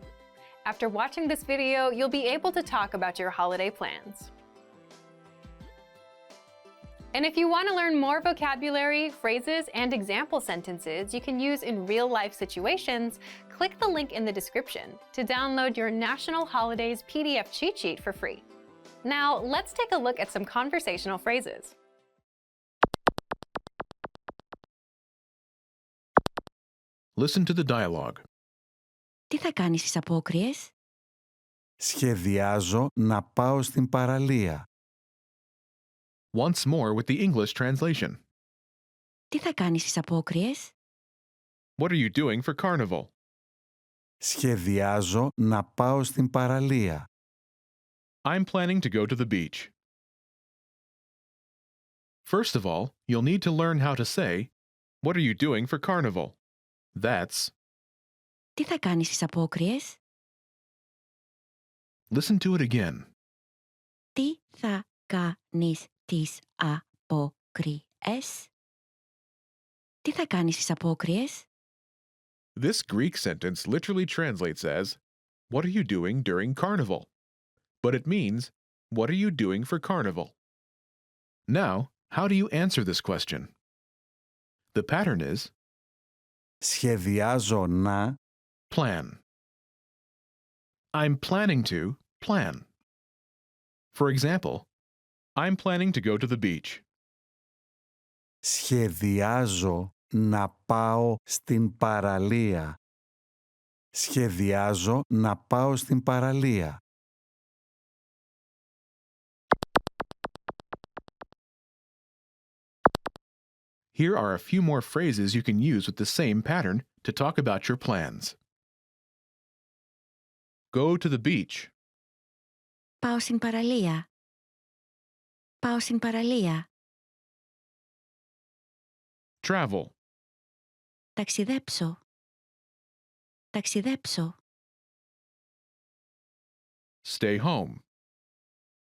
After watching this video, you'll be able to talk about your holiday plans. And if you want to learn more vocabulary, phrases, and example sentences you can use in real-life situations, click the link in the description to download your National Holidays PDF cheat sheet for free. Now, let's take a look at some conversational phrases. Listen to the dialogue. Τι θα κάνεις στις απόκριες? Σχεδιάζω να πάω στην παραλία. Once more with the English translation. Τι θα κάνεις στις απόκριες? What are you doing for carnival? Σχεδιάζω να πάω στην παραλία. I'm planning to go to the beach. First of all, you'll need to learn how to say, what are you doing for carnival? That's, Τι θα κάνεις στις απόκριες? listen to it again. Τι θα κάνεις τις απόκριες? Τι θα κάνεις στις απόκριες? This Greek sentence literally translates as, what are you doing during carnival? But it means, what are you doing for carnival? Now, how do you answer this question? The pattern is, Σχεδιάζω να plan. I'm planning to plan. For example, I'm planning to go to the beach. Σχεδιάζω να πάω στην παραλία. Σχεδιάζω να πάω στην παραλία. Here are a few more phrases you can use with the same pattern to talk about your plans. Go to the beach. Πάω στην παραλία. Πάω στην παραλία. Travel. Ταξιδέψω. Ταξιδέψω. Stay home.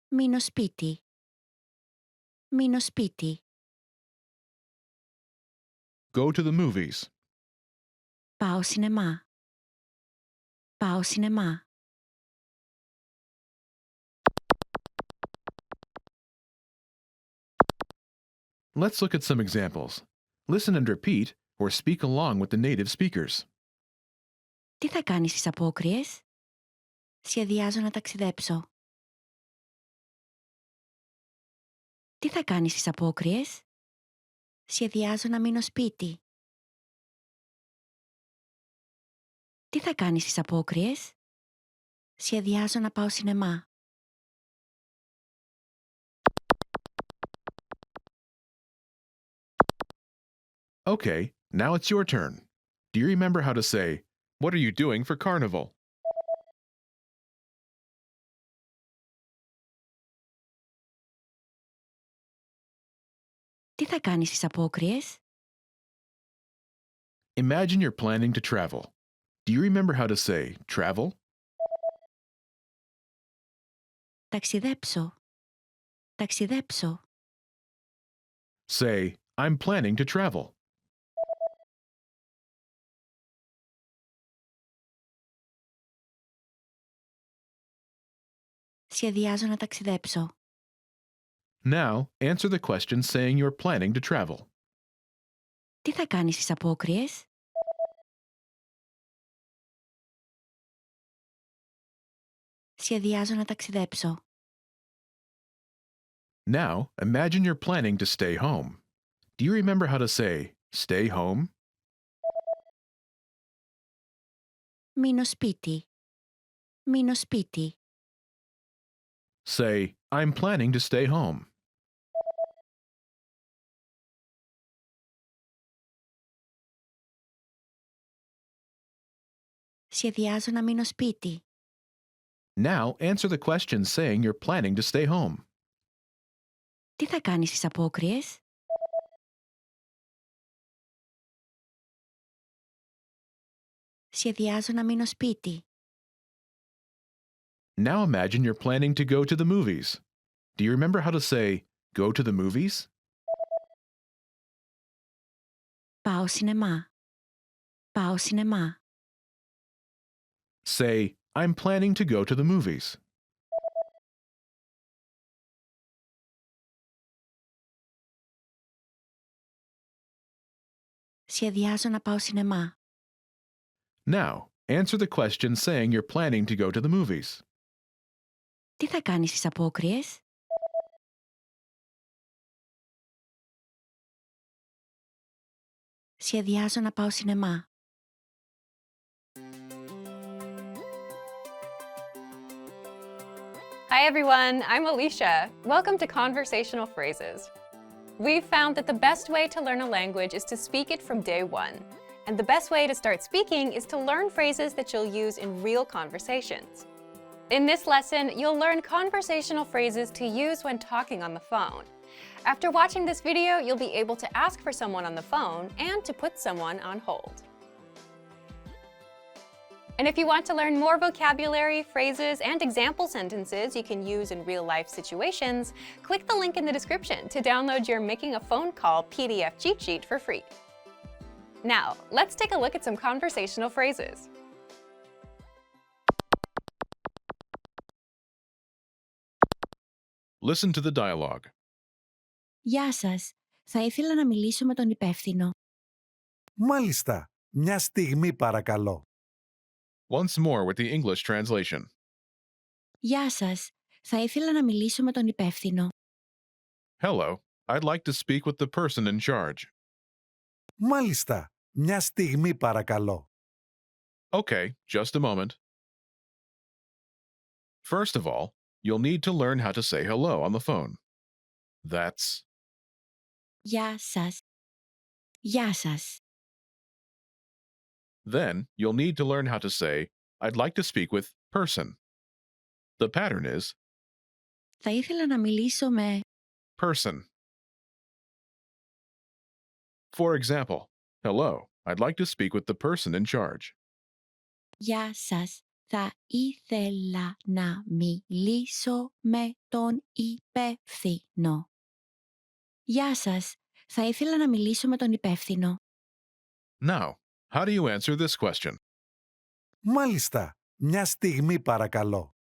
Μείνω σπίτι. Μείνω σπίτι. Go to the movies. Πάω σινεμά. Πάω σινεμά. Let's look at some examples. Listen and repeat or speak along with the native speakers. Τι θα κάνεις στις απόκριες? Σχεδιάζω να ταξιδέψω. Τι θα κάνεις στις απόκριες? Σχεδιάζω να μείνω σπίτι. Τι θα κάνεις στις απόκριες? Σχεδιάζω να πάω σινεμά. Okay, now it's your turn. Do you remember how to say, what are you doing for carnival? Τι θα κάνεις στις απόκριες? Imagine you're planning to travel. Do you remember how to say travel? Ταξιδέψω. Ταξιδέψω. Say, I'm planning to travel. Σχεδιάζω να ταξιδέψω. Now, answer the question saying you're planning to travel. Τι θα κάνεις στις απόκριες? Σχεδιάζω να ταξιδέψω. Now, imagine you're planning to stay home. Do you remember how to say stay home? Μείνω σπίτι. Μείνω σπίτι. Say, I'm planning to stay home. Σχεδιάζω να μείνω σπίτι. Now, answer the question saying you're planning to stay home. Τι θα κάνεις στις απόκριες? Σχεδιάζω να μείνω σπίτι. Now imagine you're planning to go to the movies. Do you remember how to say go to the movies? Πάω σινεμά. Πάω σινεμά. Say, I'm planning to go to the movies. Σχεδιάζω να πάω σινεμά. Now, answer the question saying you're planning to go to the movies. Τι θα κάνεις στις απόκριες? Σχεδιάζω να πάω σινεμά. Hi everyone, I'm Alicia. Welcome to Conversational Phrases. We've found that the best way to learn a language is to speak it from day one. And the best way to start speaking is to learn phrases that you'll use in real conversations. In this lesson, you'll learn conversational phrases to use when talking on the phone. After watching this video, you'll be able to ask for someone on the phone and to put someone on hold. And if you want to learn more vocabulary, phrases, and example sentences you can use in real-life situations, click the link in the description to download your Making a Phone Call PDF cheat sheet for free. Now, let's take a look at some conversational phrases. Listen to the dialogue. Γεια σας. Θα ήθελα να μιλήσω με τον υπεύθυνο. Μάλιστα. Μια στιγμή παρακαλώ. Once more with the English translation. Γεια σας. Θα ήθελα να μιλήσω με τον υπεύθυνο. Hello, I'd like to speak with the person in charge. Μάλιστα. Μια στιγμή παρακαλώ. Okay, just a moment. First of all, you'll need to learn how to say hello on the phone. That's Γεια σας. Γεια σας. Then, you'll need to learn how to say, I'd like to speak with person. The pattern is Θα ήθελα να μιλήσω με... person. For example, hello, I'd like to speak with the person in charge. Γεια σας. Θα ήθελα να μιλήσω με τον υπεύθυνο. Γεια σας. Θα ήθελα να μιλήσω με τον υπεύθυνο. Now, how do you answer this question? Μάλιστα. Μια στιγμή παρακαλώ.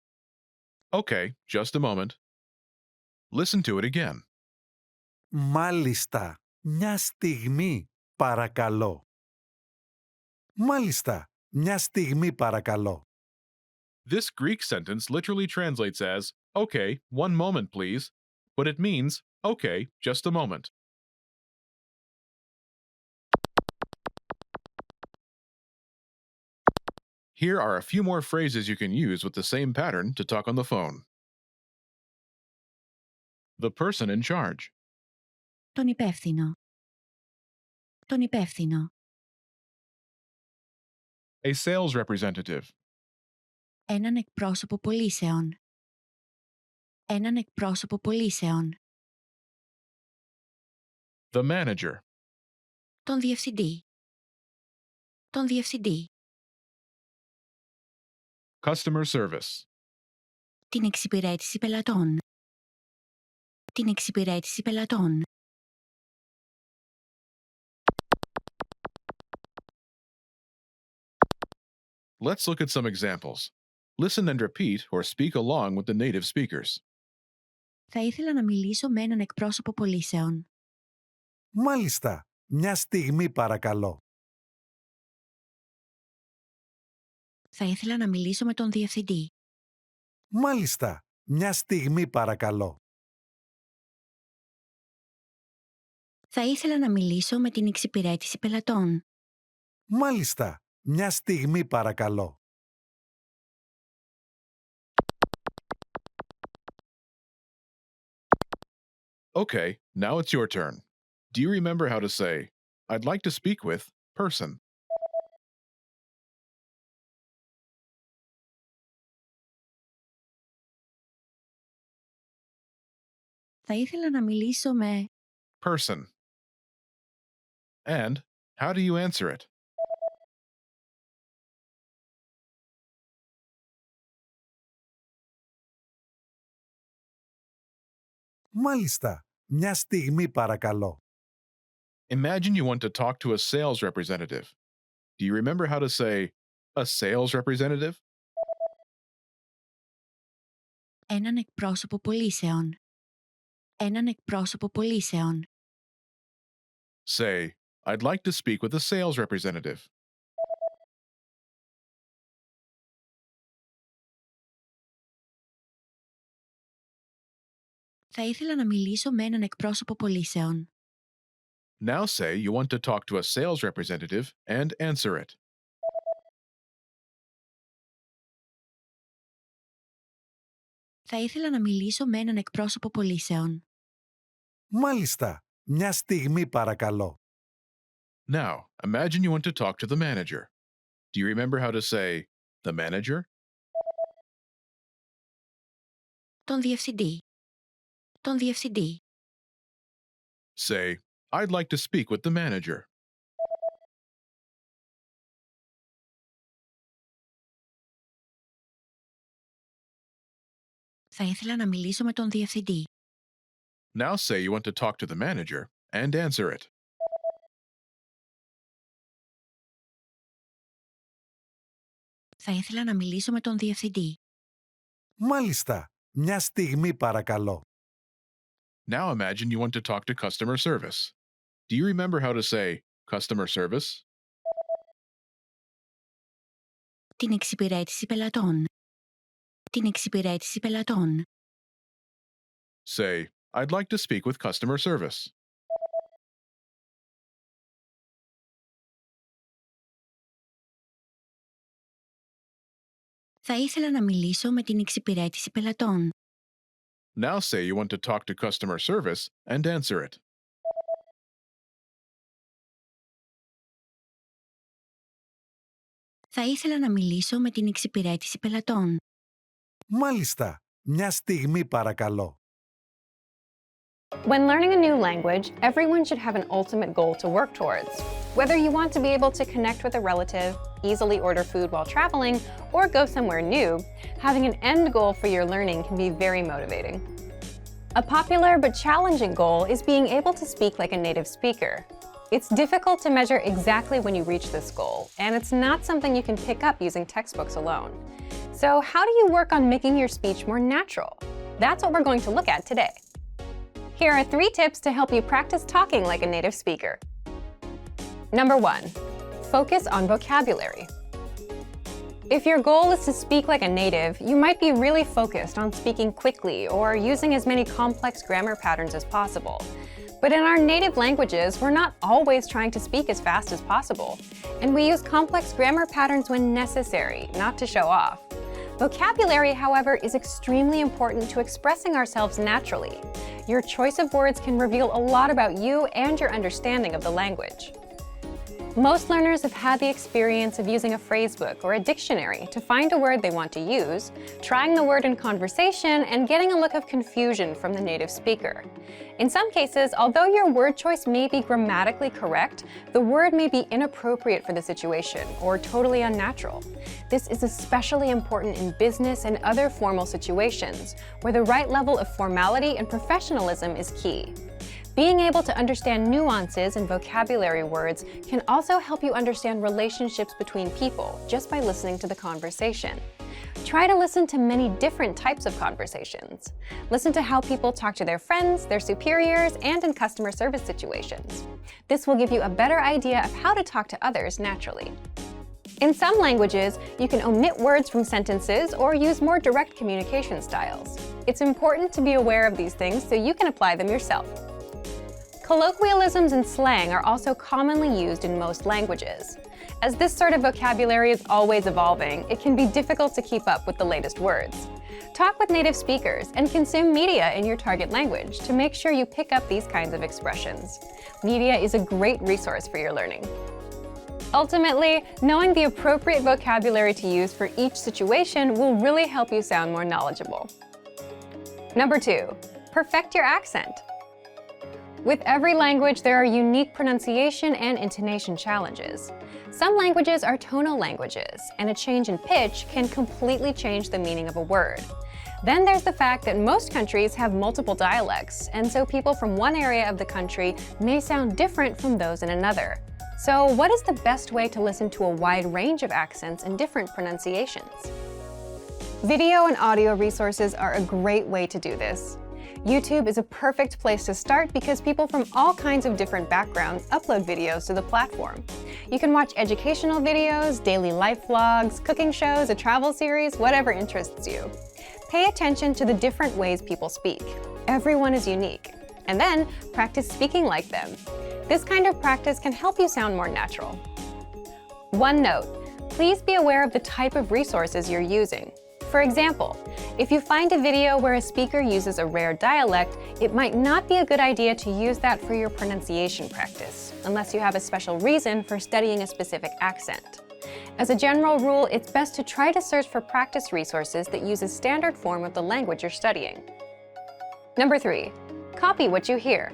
Okay, just a moment. Listen to it again. Μάλιστα. Μια στιγμή παρακαλώ. Μάλιστα. Μια στιγμή παρακαλώ. This Greek sentence literally translates as, okay, one moment please, but it means, okay, just a moment. Here are a few more phrases you can use with the same pattern to talk on the phone. The person in charge. Τον υπεύθυνο. Τον υπεύθυνο. A sales representative. Έναν εκπρόσωπο πωλήσεων. Έναν εκπρόσωπο πωλήσεων. The manager. Τον διευθυντή. Τον διευθυντή. Customer service. Την εξυπηρέτηση πελατών. Την εξυπηρέτηση πελατών. Let's look at some examples. Listen and repeat or speak along with the native speakers. Θα ήθελα να μιλήσω με έναν εκπρόσωπο πωλήσεων. Μάλιστα. Μια στιγμή παρακαλώ. Θα ήθελα να μιλήσω με τον διευθυντή. Μάλιστα. Μια στιγμή παρακαλώ. Θα ήθελα να μιλήσω με την εξυπηρέτηση πελατών. Μάλιστα. Μια στιγμή παρακαλώ. Okay, now it's your turn. Do you remember how to say, I'd like to speak with person? Θα ήθελα να μιλήσω με... Person. And how do you answer it? Μάλιστα. Μια στιγμή παρακαλώ. Imagine you want to talk to a sales representative. Do you remember how to say, a sales representative? Έναν εκπρόσωπο πωλήσεων. Έναν εκπρόσωπο πωλήσεων. Say, I'd like to speak with a sales representative. Θα ήθελα να μιλήσω με έναν εκπρόσωπο πωλήσεων. Now say you want to talk to a sales representative and answer it. Θα ήθελα να μιλήσω με έναν εκπρόσωπο πωλήσεων. Μάλιστα. Μια στιγμή παρακαλώ. Now, imagine you want to talk to the manager. Do you remember how to say, the manager? Τον διευθυντή. Τον διευθυντή. Say, I'd like to speak with the manager. Θα ήθελα να μιλήσω με τον διευθυντή. Now say you want to talk to the manager and answer it. Θα ήθελα να μιλήσω με τον διευθυντή. Μάλιστα. Μια στιγμή παρακαλώ. Now imagine you want to talk to customer service. Do you remember how to say customer service? Την εξυπηρέτηση πελατών. Την εξυπηρέτηση πελατών. Say, I'd like to speak with customer service. Θα ήθελα να μιλήσω με την εξυπηρέτηση πελατών. Now say you want to talk to customer service and answer it. Θα ήθελα να μιλήσω με την εξυπηρέτηση πελατών. Μάλιστα. Μια στιγμή παρακαλώ. When learning a new language, everyone should have an ultimate goal to work towards. Whether you want to be able to connect with a relative, easily order food while traveling, or go somewhere new, having an end goal for your learning can be very motivating. A popular but challenging goal is being able to speak like a native speaker. It's difficult to measure exactly when you reach this goal, and it's not something you can pick up using textbooks alone. So how do you work on making your speech more natural? That's what we're going to look at today. Here are 3 tips to help you practice talking like a native speaker. Number 1, focus on vocabulary. If your goal is to speak like a native, you might be really focused on speaking quickly or using as many complex grammar patterns as possible. But in our native languages, we're not always trying to speak as fast as possible, and we use complex grammar patterns when necessary, not to show off. Vocabulary, however, is extremely important to expressing ourselves naturally. Your choice of words can reveal a lot about you and your understanding of the language. Most learners have had the experience of using a phrasebook or a dictionary to find a word they want to use, trying the word in conversation, and getting a look of confusion from the native speaker. In some cases, although your word choice may be grammatically correct, the word may be inappropriate for the situation or totally unnatural. This is especially important in business and other formal situations, where the right level of formality and professionalism is key. Being able to understand nuances in vocabulary words can also help you understand relationships between people just by listening to the conversation. Try to listen to many different types of conversations. Listen to how people talk to their friends, their superiors, and in customer service situations. This will give you a better idea of how to talk to others naturally. In some languages, you can omit words from sentences or use more direct communication styles. It's important to be aware of these things so you can apply them yourself. Colloquialisms and slang are also commonly used in most languages. As this sort of vocabulary is always evolving, it can be difficult to keep up with the latest words. Talk with native speakers and consume media in your target language to make sure you pick up these kinds of expressions. Media is a great resource for your learning. Ultimately, knowing the appropriate vocabulary to use for each situation will really help you sound more knowledgeable. Number 2, perfect your accent. With every language, there are unique pronunciation and intonation challenges. Some languages are tonal languages, and a change in pitch can completely change the meaning of a word. Then there's the fact that most countries have multiple dialects, and so people from one area of the country may sound different from those in another. So what is the best way to listen to a wide range of accents and different pronunciations? Video and audio resources are a great way to do this. YouTube is a perfect place to start because people from all kinds of different backgrounds upload videos to the platform. You can watch educational videos, daily life vlogs, cooking shows, a travel series, whatever interests you. Pay attention to the different ways people speak. everyone is unique. And then practice speaking like them. This kind of practice can help you sound more natural. One note, please be aware of the type of resources you're using. For example, if you find a video where a speaker uses a rare dialect, it might not be a good idea to use that for your pronunciation practice, unless you have a special reason for studying a specific accent. As a general rule, it's best to try to search for practice resources that use a standard form of the language you're studying. Number 3, copy what you hear.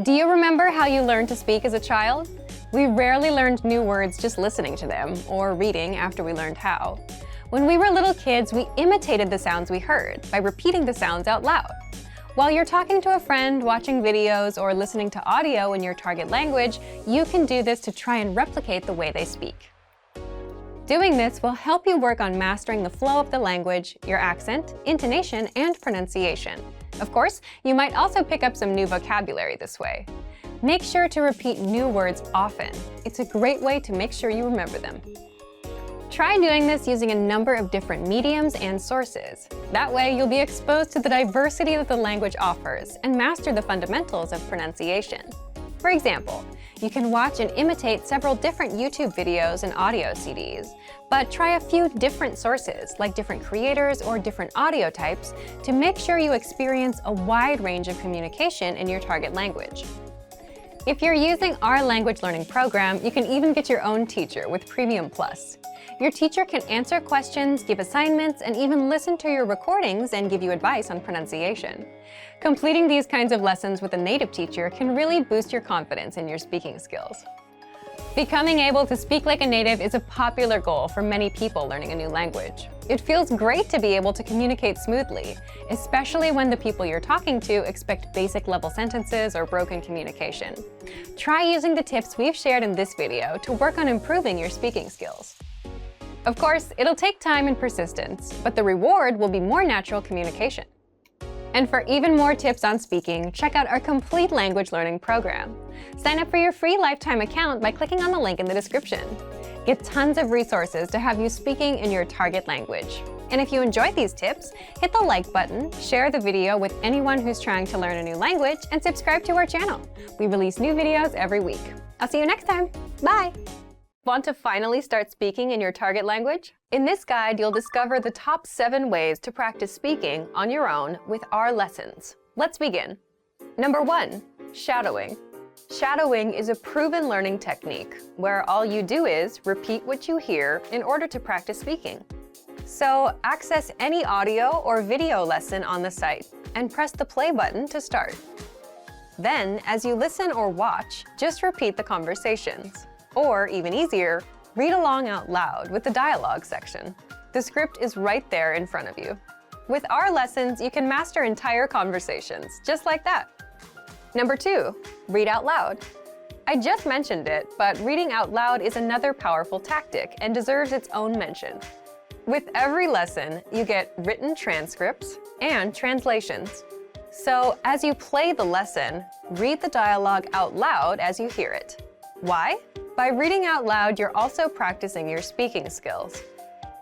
Do you remember how you learned to speak as a child? We rarely learned new words just listening to them, or reading after we learned how. When we were little kids, we imitated the sounds we heard by repeating the sounds out loud. While you're talking to a friend, watching videos, or listening to audio in your target language, you can do this to try and replicate the way they speak. Doing this will help you work on mastering the flow of the language, your accent, intonation, and pronunciation. Of course, you might also pick up some new vocabulary this way. Make sure to repeat new words often. It's a great way to make sure you remember them. Try doing this using a number of different mediums and sources. That way, you'll be exposed to the diversity that the language offers and master the fundamentals of pronunciation. For example, you can watch and imitate several different YouTube videos and audio CDs, but try a few different sources, like different creators or different audio types, to make sure you experience a wide range of communication in your target language. If you're using our language learning program, you can even get your own teacher with Premium Plus. Your teacher can answer questions, give assignments, and even listen to your recordings and give you advice on pronunciation. Completing these kinds of lessons with a native teacher can really boost your confidence in your speaking skills. Becoming able to speak like a native is a popular goal for many people learning a new language. It feels great to be able to communicate smoothly, especially when the people you're talking to expect basic level sentences or broken communication. Try using the tips we've shared in this video to work on improving your speaking skills. Of course, it'll take time and persistence, but the reward will be more natural communication. And for even more tips on speaking, check out our complete language learning program. Sign up for your free lifetime account by clicking on the link in the description. Get tons of resources to have you speaking in your target language. And if you enjoyed these tips, hit the like button, share the video with anyone who's trying to learn a new language, and subscribe to our channel. We release new videos every week. I'll see you next time. Bye! Want to finally start speaking in your target language? In this guide, you'll discover the top 7 ways to practice speaking on your own with our lessons. Let's begin. Number 1, shadowing. Shadowing is a proven learning technique where all you do is repeat what you hear in order to practice speaking. So access any audio or video lesson on the site and press the play button to start. Then, as you listen or watch, just repeat the conversations. Or, even easier, read along out loud with the dialogue section. The script is right there in front of you. With our lessons, you can master entire conversations, just like that. Number 2, read out loud. I just mentioned it, but reading out loud is another powerful tactic and deserves its own mention. With every lesson, you get written transcripts and translations. So, as you play the lesson, read the dialogue out loud as you hear it. Why? By reading out loud, you're also practicing your speaking skills.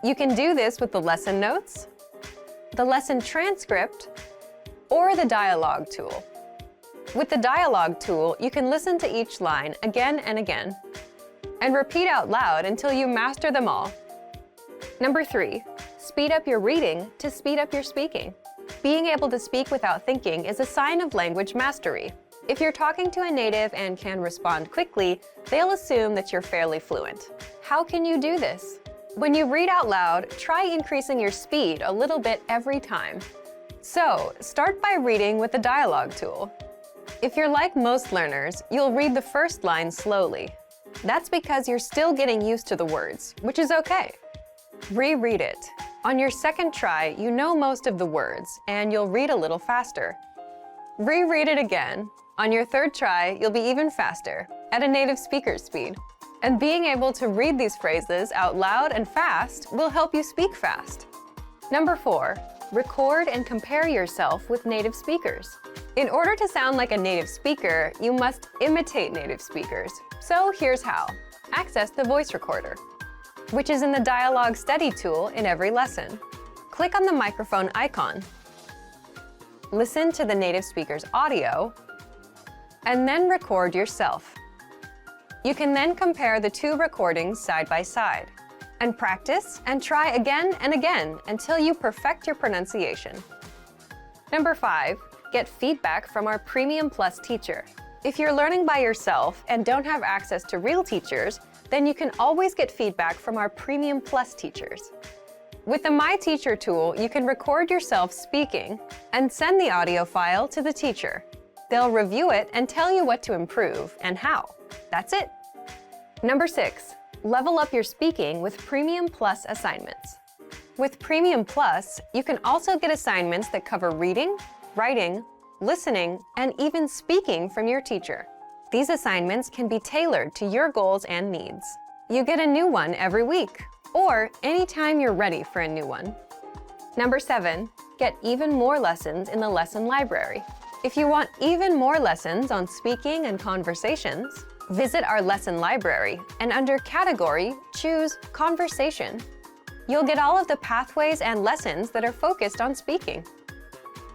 You can do this with the lesson notes, the lesson transcript, or the dialogue tool. With the dialogue tool, you can listen to each line again and again, and repeat out loud until you master them all. Number 3, speed up your reading to speed up your speaking. Being able to speak without thinking is a sign of language mastery. If you're talking to a native and can respond quickly, they'll assume that you're fairly fluent. How can you do this? When you read out loud, try increasing your speed a little bit every time. So, start by reading with the dialogue tool. If you're like most learners, you'll read the first line slowly. That's because you're still getting used to the words, which is okay. Reread it. On your second try, you know most of the words, and you'll read a little faster. Reread it again. On your third try, you'll be even faster, at a native speaker's speed. And being able to read these phrases out loud and fast will help you speak fast. Number 4, record and compare yourself with native speakers. In order to sound like a native speaker, you must imitate native speakers. So here's how. Access the voice recorder, which is in the Dialogue Study tool in every lesson. Click on the microphone icon. listen to the native speaker's audio, and then record yourself. You can then compare the two recordings side by side, and practice and try again and again until you perfect your pronunciation. Number 5, get feedback from our Premium Plus teacher. If you're learning by yourself and don't have access to real teachers, then you can always get feedback from our Premium Plus teachers. With the My Teacher tool, you can record yourself speaking and send the audio file to the teacher. They'll review it and tell you what to improve and how. That's it. Number 6, level up your speaking with Premium Plus assignments. With Premium Plus, you can also get assignments that cover reading, writing, listening, and even speaking from your teacher. These assignments can be tailored to your goals and needs. You get a new one every week, or anytime you're ready for a new one. Number 7, get even more lessons in the lesson library. If you want even more lessons on speaking and conversations, visit our lesson library and under Category, choose Conversation. You'll get all of the pathways and lessons that are focused on speaking.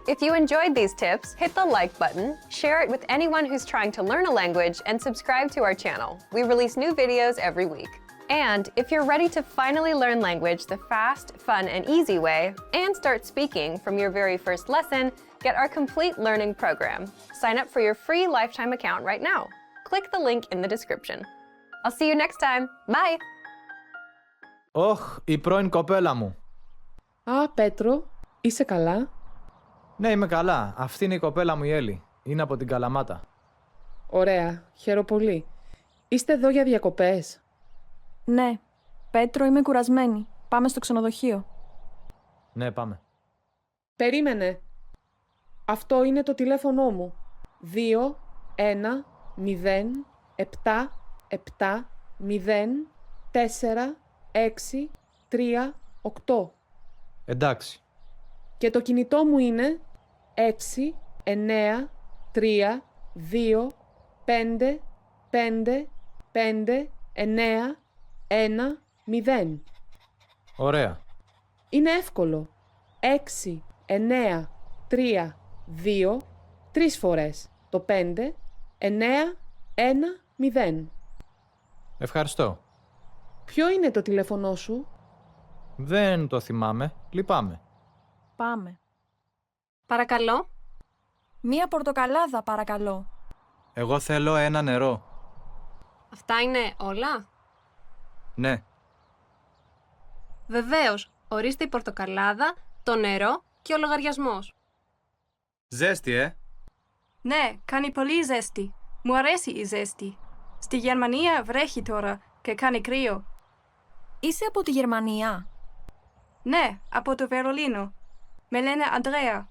If you enjoyed these tips, hit the like button, share it with anyone who's trying to learn a language, and subscribe to our channel. We release new videos every week. And if you're ready to finally learn language the fast, fun, and easy way, and start speaking from your very first lesson, get our complete learning program. Sign up for your free lifetime account right now. Click the link in the description. I'll see you next time. Bye! Ωχ, η πρώην κοπέλα μου. Α, Πέτρο, είσαι καλά? Ναι, είμαι καλά. Αυτή είναι η κοπέλα μου η Έλλη. Είναι από την Καλαμάτα. Ωραία, χαίρομαι πολύ. Είστε εδώ για διακοπές? Ναι. Πέτρο, είμαι κουρασμένη. Πάμε στο ξενοδοχείο. Ναι, πάμε. Περίμενε. Αυτό είναι το τηλέφωνό μου. 2, 1, 0, 7, 7, 0, 4, 6, 3, 8. Εντάξει. Και το κινητό μου είναι 6, 9, 3, 2, 5, 5, 5, 9, 1, 0. Ωραία. Είναι εύκολο. 6, 9, 3, 2, 3 φορές. Το 5, 9, 1, 0. Ευχαριστώ. Ποιο είναι το τηλέφωνό σου? Δεν το θυμάμαι. Λυπάμαι. Πάμε. Παρακαλώ. Μία πορτοκαλάδα, παρακαλώ. Εγώ θέλω ένα νερό. Αυτά είναι όλα? Ναι. Βεβαίως. Ορίστε η πορτοκαλάδα, το νερό και ο λογαριασμός. Ζέστη, Ναι, κάνει πολύ ζέστη. Μου αρέσει η ζέστη. Στη Γερμανία βρέχει τώρα και κάνει κρύο. Είσαι από τη Γερμανία? Ναι, από το Βερολίνο. Με λένε Αντρέα.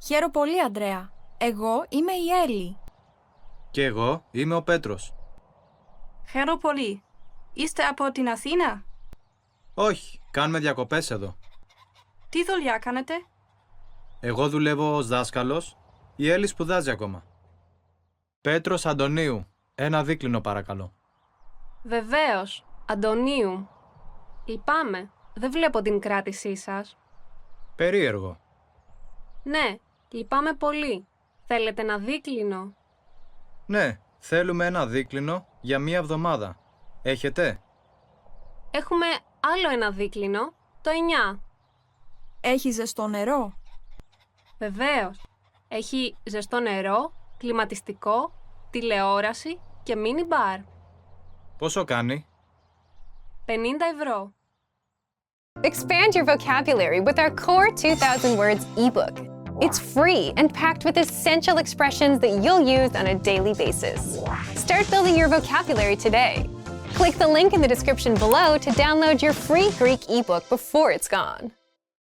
Χαίρομαι πολύ, Αντρέα. Εγώ είμαι η Έλλη. Και εγώ είμαι ο Πέτρος. Χαίρομαι πολύ. Είστε από την Αθήνα? Όχι, κάνουμε διακοπές εδώ. Τι δουλειά κάνετε? Εγώ δουλεύω ως δάσκαλος, η Έλλη σπουδάζει ακόμα. Πέτρος Αντωνίου, ένα δίκλινο παρακαλώ. Βεβαίως. Αντωνίου. Λυπάμαι. Δεν βλέπω την κράτησή σας. Περίεργο. Ναι, λυπάμαι πολύ. Θέλετε ένα δίκλινο? Ναι, θέλουμε ένα δίκλινο για μία εβδομάδα. Έχετε? Έχουμε άλλο ένα δίκλινο, το 9. Έχει ζεστό νερό? Βεβαίως. Έχει ζεστό νερό, κλιματιστικό, τηλεόραση και μίνι μπαρ. Πόσο κάνει? 50 ευρώ. Expand your vocabulary with our Core 2000 Words ebook. It's free and packed with essential expressions that you'll use on a daily basis. Start building your vocabulary today. Click the link in the description below to download your free Greek ebook before it's gone.